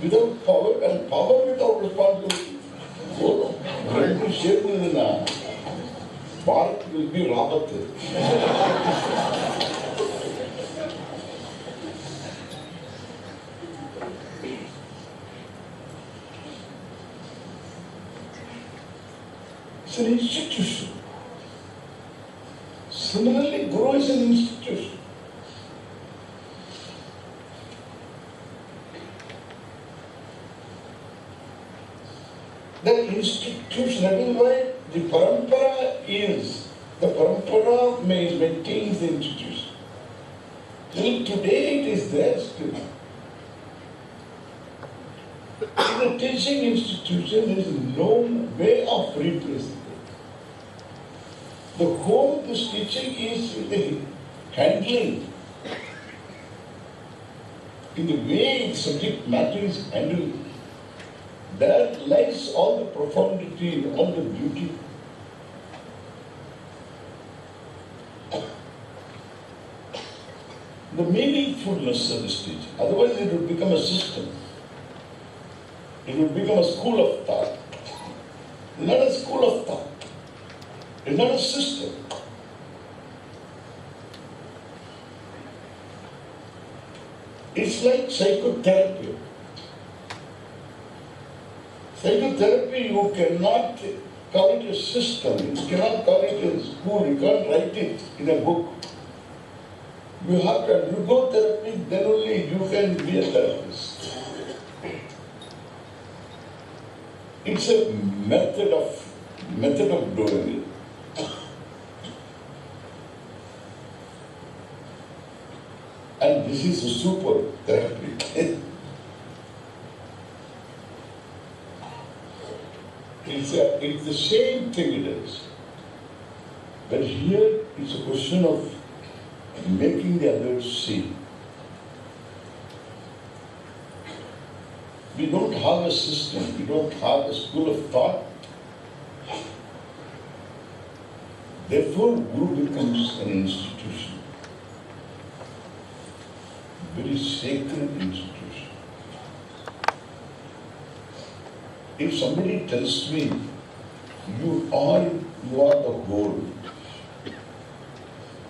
without power and power without responsibility. ரெண்டு சேர்ந்ததுன்னா Bharat will be ராபத்து. It's an institution. Similarly, Guru is an institution. That institution, that is why the parampara maintains the institution. Till today it is there still. In a teaching institution, there is no way of replacing it. The whole of this teaching is in the handling, in the way the subject matter is handled. There lies all the profundity, all the beauty. The meaningfulness of this teaching. Otherwise it would become a system. It would become a school of thought. It's not a school of thought. It's not a system. It's like psychotherapy. Psychotherapy, you cannot call it a system, you cannot call it a school, you can't write it in a book. You have to undergo therapy, then only you can be a therapist. It's a method of doing it. And this is a super therapy. It's the same thing it is. But here it's a question of making the others see. We don't have a system, we don't have a school of thought. Therefore, Guru becomes an institution, very sacred institution. If somebody tells me, you are the whole,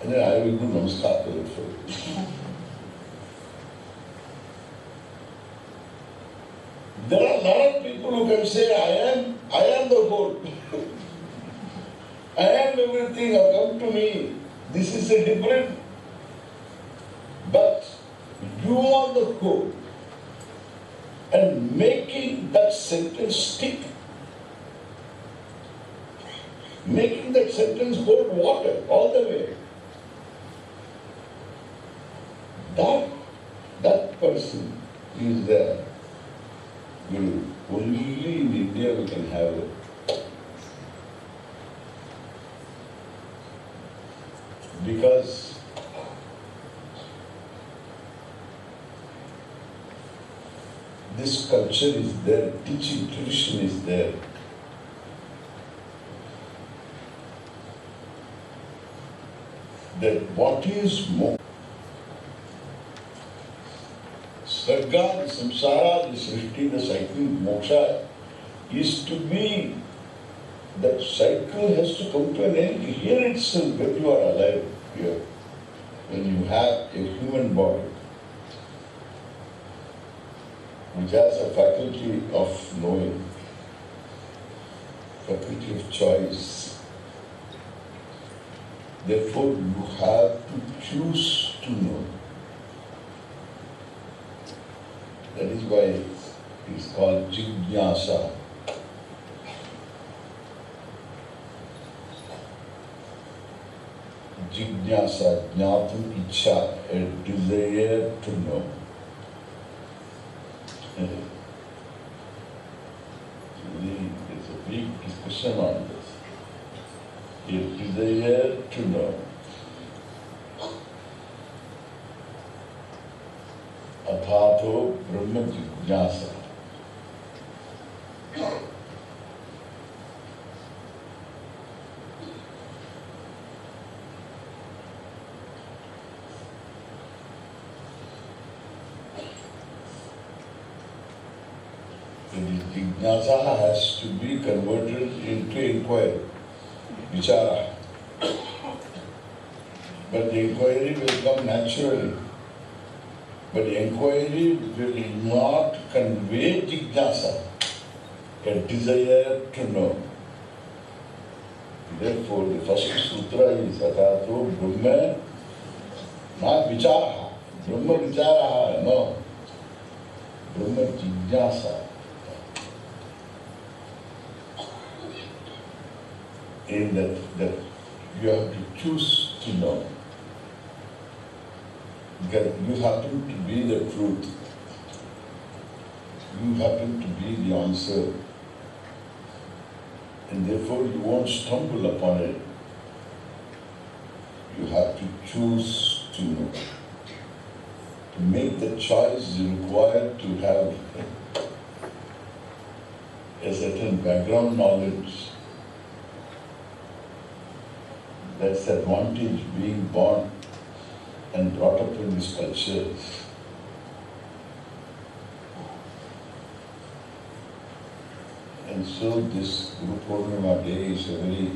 and then I will do namaskar to it first. There are a lot of people who can say, I am the whole. I am everything, have come to me. This is a different. But you are the whole. And making that sentence stick, making that sentence hold water all the way. That person is the Guru. Only in India we can have it. Because this culture is there, teaching tradition is there. That what is more? Sarga, the samsara, the srishti, the cycle, moksha is to be, that cycle has to come to an end here itself when you are alive here. When you have a human body which has a faculty of knowing, faculty of choice. Therefore, you have to choose to know. That is why it is called Jignasa. Jignasa, jnatum ichha, a desire to know. There's a big discussion on this. A desire to know. Athato Brahma Jignasa. The jignasa has to be converted into inquiry, vichara. But the inquiry will come naturally. But inquiry will not convey jignasa, a desire to know. Therefore, the first sutra is Atato Brahma, not vichara. Brahma vichara, no. Brahma jignasa. In that you have to choose to know. Because you happen to be the truth. You happen to be the answer. And therefore you won't stumble upon it. You have to choose to know. To make the choice required to have a certain background knowledge. That's the advantage being born and brought up in this culture. And so this Gurupurnima day is a very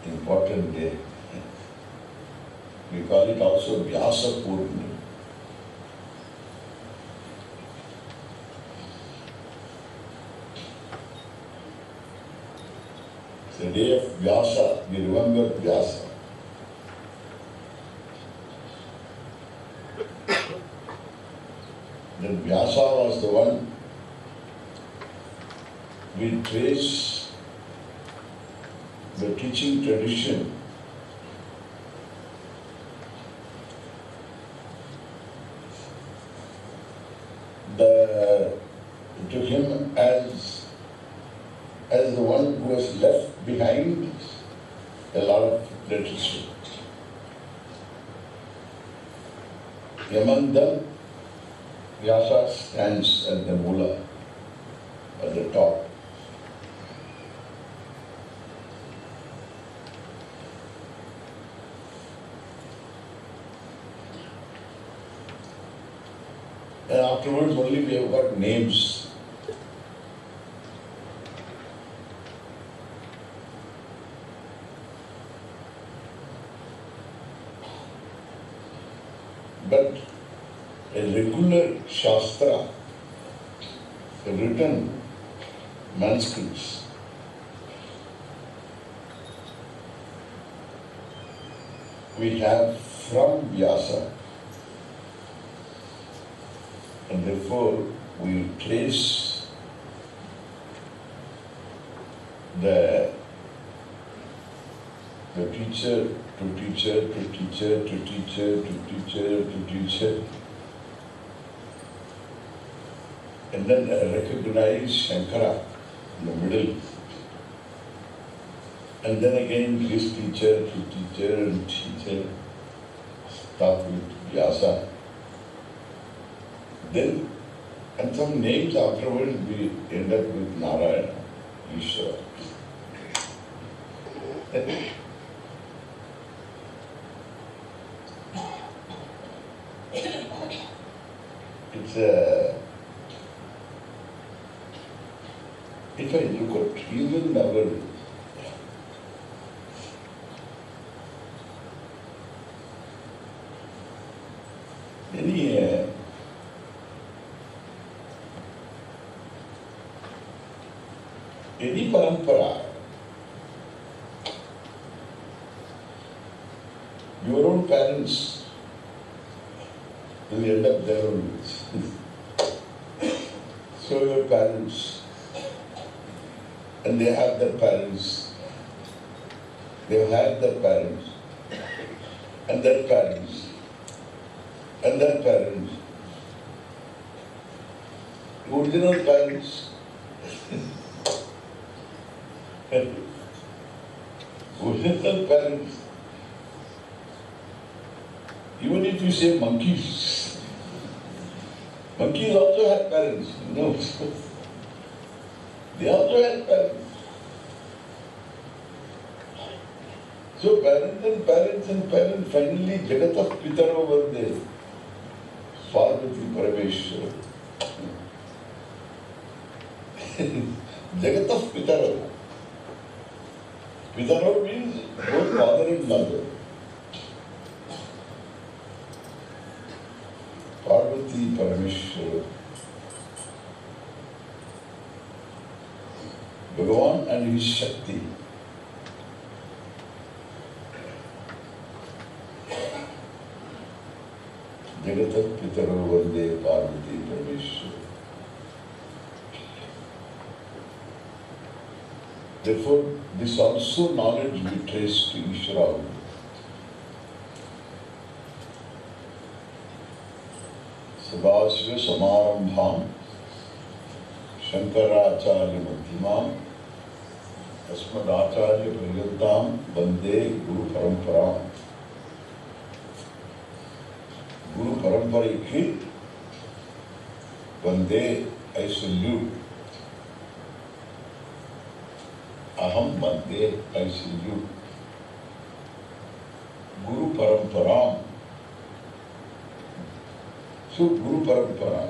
important day. We call it also Vyasa Purnima. It's the day of Vyasa. We remember Vyasa. Then Vyasa was the one we trace the teaching tradition. To him as the one who has left behind a lot of literature. Among them, Vyasa stands at the Mula, at the top. And afterwards only we have got names. But a regular Shastra, a written manuscripts, we have from Vyasa, and therefore we trace the teacher to teacher to teacher to teacher to teacher to teacher, and then recognize Shankara in the middle, and then again his teacher to teacher and teacher, start with Vyasa. Then, and some names afterwards we end up with Narayana, Ishvara. It's if I look at even our any parampara, your own parents will end up there only. So your parents, and they have their parents, they've had their parents, and their parents, and their parents, original parents, original parents. Even if you say monkeys, monkeys also had parents, no. They also had parents. So parents and parents and parents, finally Jagatah Pitaro were there. Parvati Parameshwara. Jagatah Pitaro. Pitaro means both father and mother. Parvati Parameshwara. Bhagavan and his Shakti. Jagatah Pitaro Vande Parvati Parameshwara. Therefore, this also knowledge we trace to Ishvara. Sadashiva Samarambham Shankaracharya Madhyamam Asmadacharya Paryantam Vande Guru Paramparam. Guru Parampariki Vande, I salute. Aham Vande, I salute. Guru Paramparam. So Guru Parampara,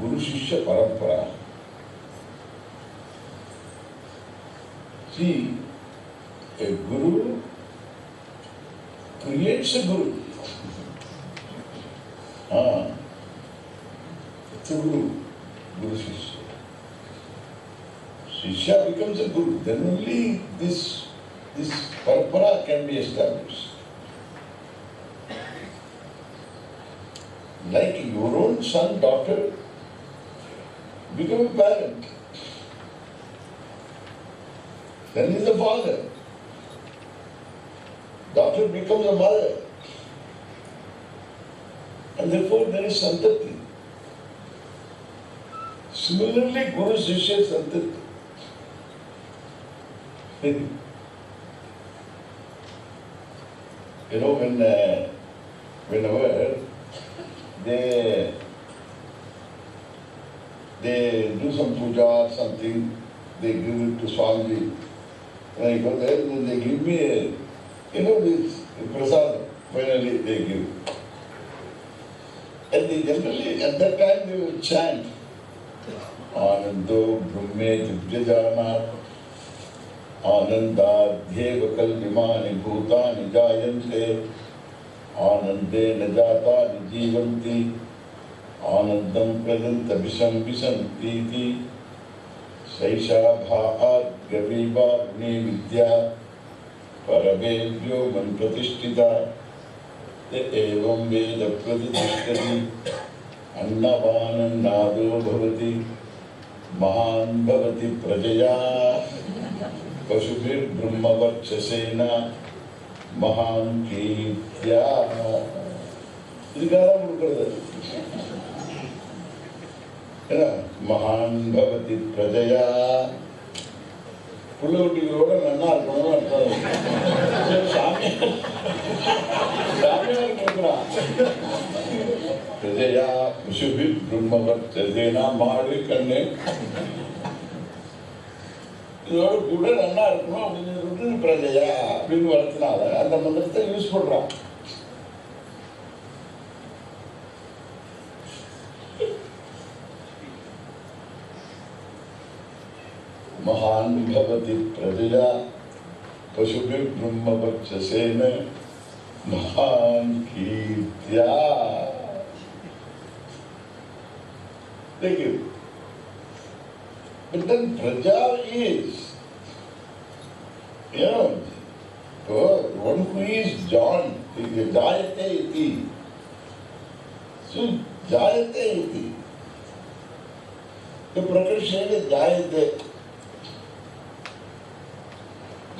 Guru Shishya Parampara. See, a Guru creates a Guru. It's a Guru, Guru Shishya. Shishya becomes a Guru, then only this parampara can be established. Like your own son, daughter, become a parent. Then he is a father. Daughter becomes a mother. And therefore there is santati. Similarly, Guru Shishya santati. You know, whenever they they do some puja or something, they give it to Swamiji. When I go there, then they give me this prasad, finally they give. And they generally, at that time, they will chant, Anando Brahme Divyajana, Ananda Dhyeva Kalvimani Bhutani Jayante, Anande Najata Nijivanti, Anandam Pradanta Visham Visantiti, Saisha Bhaat Gaviva Agni Vidya, Parabhevyo Manpratishtita, Evam Veda Praditishkati, Annavan Nado Bhavati, Mahan Bhavati Prajaya, Pashubhir Brahmavarchasena, Mahan Kirtya. Idhikara Murukada. Mahan Bhavati Prajaya. புள்ளகுட்டிகளோட நன்னா இருக்கணும்னு அர்த்தம். சாமியார் கேட்கிறான். பிரஜையா விஷுபி பிரம்மவர்ச்சசேனா, மாடு கண்ணு இதோட கூட நன்னா இருக்கணும் அப்படின்னு சொல்லிட்டு பிரஜையா அப்படின்னு வளர்த்தினால அந்த மந்திரத்தை யூஸ் பண்றான். महान भवति प्रजया पशुभिः ब्रह्मवर्चसेन महान कीर्त्या. देखिए, but then praja is, one who is John, jayate iti. So jayate iti. The prakashena jayate.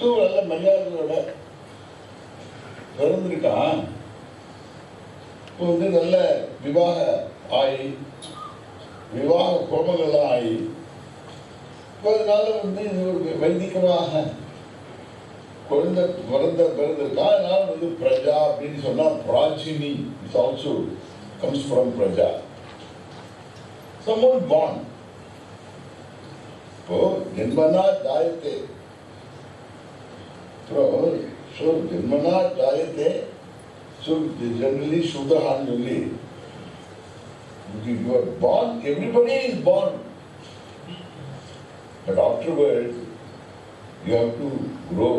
நல்ல மரியாதையோட பிறந்திருக்கான். இப்போ நல்ல விவாக ஆகி விவாக கோபங்கள்லாம் ஆகி இப்போ அதனால இது ஒரு வைதிகமாக குழந்தை பிறந்திருக்கான். அதனால பிரஜா அப்படின்னு சொன்னா Prachini it's also comes from Praja. someone born. இப்போ ஜென்மனா ஜாயத்தே. So, Janmana Jayate, so generally Shuddhahan only. You are born, everybody is born. But afterwards, you have to grow.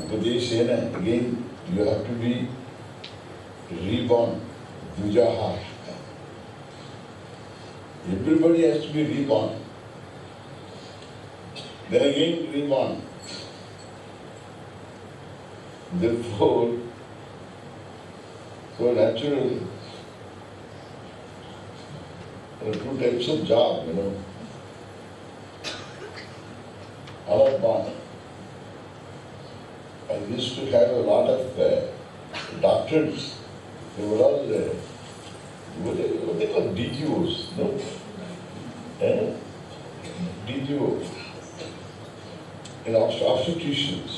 Upadeshena, again, you have to be reborn. Dujaha. Everybody has to be reborn. Then again, reborn. Therefore, so natural, there are two types of job, All are born. I used to have a lot of doctors. They were all, what they call DQOs, no? DQO. In obstetricians.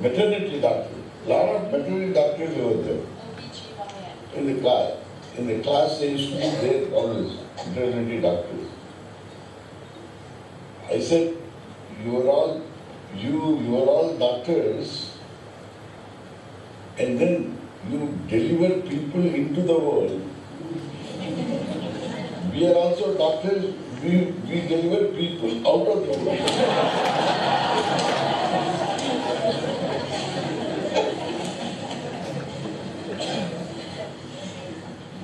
Maternity doctors. A lot of maternity doctors were there. In the class they used to be there always, maternity doctors. I said, you are all doctors, and then you deliver people into the world. We are also doctors, we deliver people out of the world.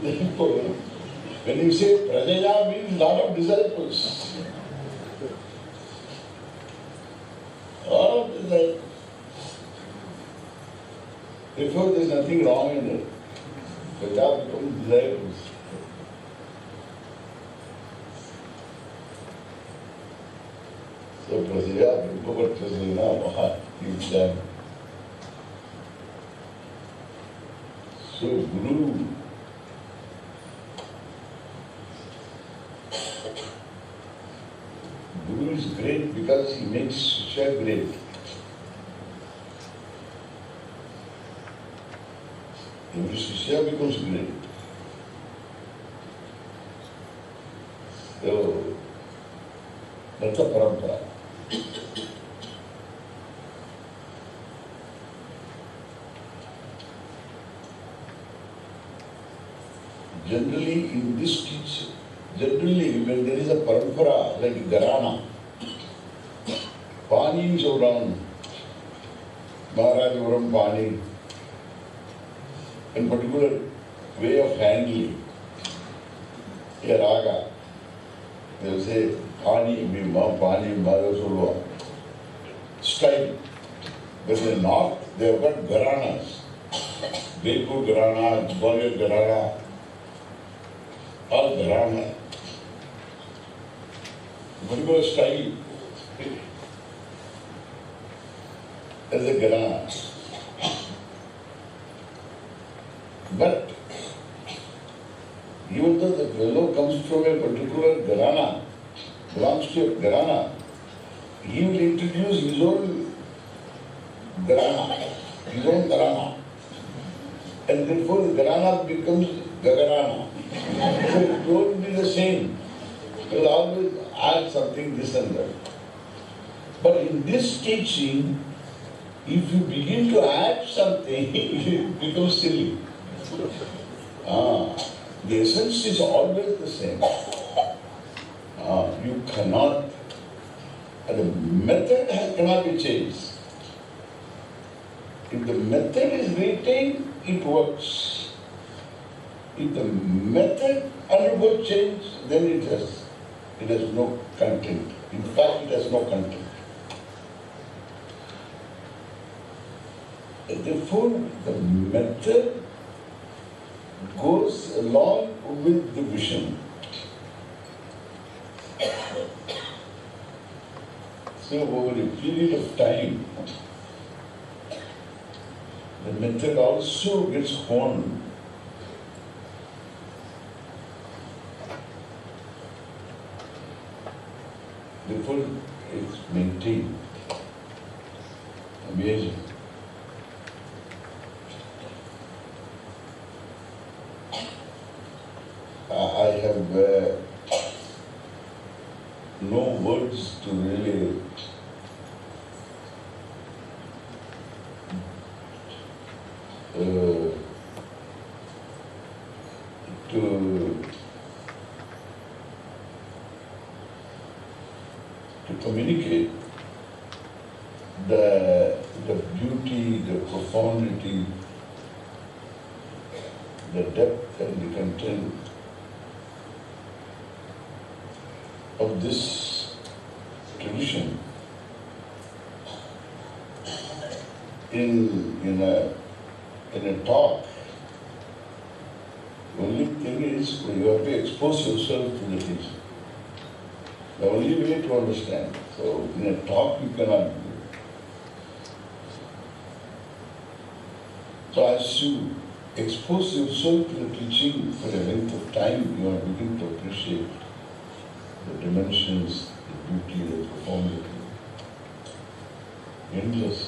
Therefore, when you say Prajaya means lot of disciples. All of disciples. Therefore, there is nothing wrong in it. Praja becomes disciples. So, Prajaya Brahmavarchasena Maha Kirtya. So, Guru is great because he makes Shishya great. Every Shishya becomes great. That's a parampara. Generally, in this teaching, generally when there is a parampara like Gharana, Pani is around, Maharajapuram Pani, in particular way of handling a raga. They will say Pani, Bhima, Pani, Maharajapuram. Style. But in the north, they have got Gharanas. Jaipur Gharana, Gwalior Gharana, all Gharana. Particular style as a Gharana. But even though the fellow comes from a particular Gharana, belongs to a Gharana, he will introduce his own Gharana, his own Gharana. And therefore the Gharana becomes Gagarana. So it won't be the same. He will always add something this and that. But in this teaching, if you begin to add something, it becomes silly. The essence is always the same. You cannot, the method cannot be changed. If the method is retained, it works. If the method undergoes change, then it has no content. In fact, it has no content. Therefore, the method goes along with the vision. So over a period of time, the method also gets honed. Therefore, it's maintained. Amazing. I have no words to really to communicate the beauty, the profundity, the depth and the content of this tradition in a talk. The only thing is you have to expose yourself to the teaching. The only way to understand. So in a talk you cannot do it. So as you expose yourself to the teaching for a length of time, you are beginning to appreciate the dimensions, the beauty, the profundity. Endless.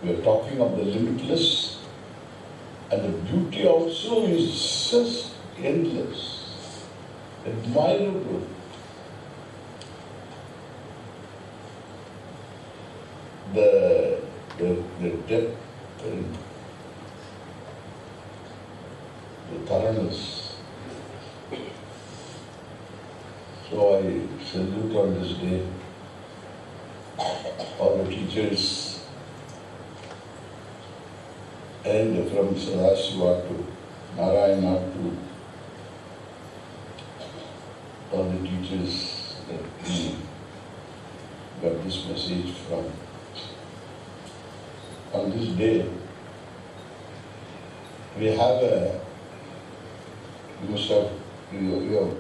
We are talking of the limitless, and the beauty also is just endless, admirable. The depth and the thoroughness. So I salute on this day all the teachers and from Sadashiva to Narayana to all the teachers that we got this message from. On this day, we have you must have, you have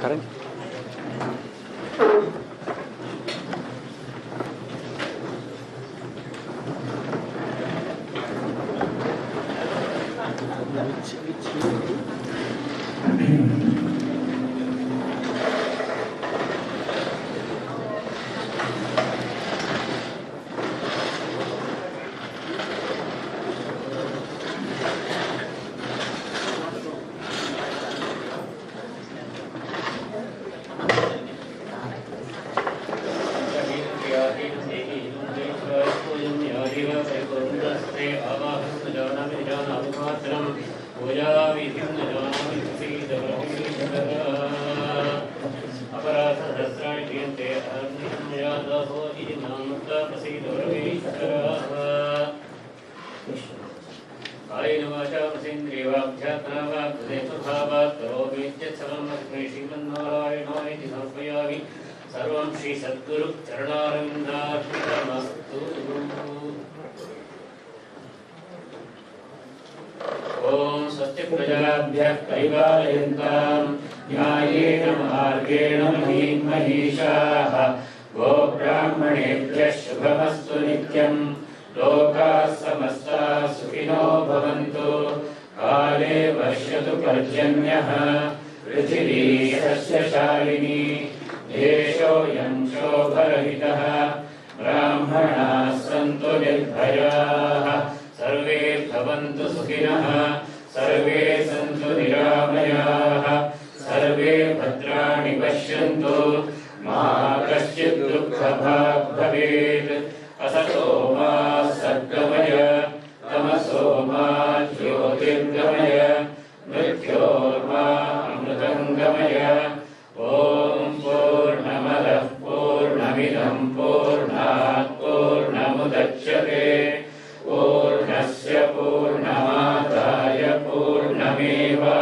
current. हो इमां प्रसीदोर्वीश्वराः कायेन वाचा प्रसेन्द्रियवाभ्यात्मना वा कृतेस्वभावात् करोमि यत्सर्वं लक्ष्मी श्रीमन्नारायणाय समर्पयामि सर्वं श्री सद्गुरु चरणारविन्दार्पितमस्तु ओम स्वस्ति प्रजाभ्यः परिपालयन्तां न्यायेन मार्गेण महीं महिषाः गोब्राह्मणेभ्यः शुभमस्तु नित्यं लोकाः समस्ताः सुखिनो भवन्तु काले वर्षतु पर्जन्यः पृथिवी सस्यशालिनी देशोऽयं शोभरहितः ब्राह्मणाः सन्तु निर्भयाः सर्वे भवन्तु सुखिनः सर्वे सन्तु निरामयाः सर्वे भद्राणि पश्यन्तु मा कश्चित् दुःखभाग् भवेत् असतो मा सद्गमय तमसो मा ज्योतिर्गमय मृत्योर्मा अमृतङ्गमय ॐ पूर्णमदः पूर्णमिदं पूर्णात् पूर्णमुदच्यते पूर्णस्य पूर्णमादाय पूर्णमेवावशिष्यते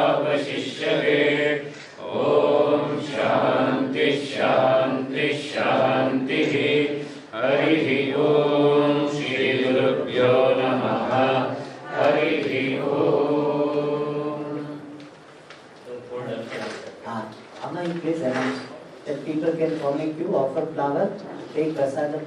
ॐ शान्ति शान्ति शान्तिः हरिः ॐ श्रीगुरुभ्यो नमः हरिः ॐ Amma, you please announce that people can form a queue, offer flower, take prasadam.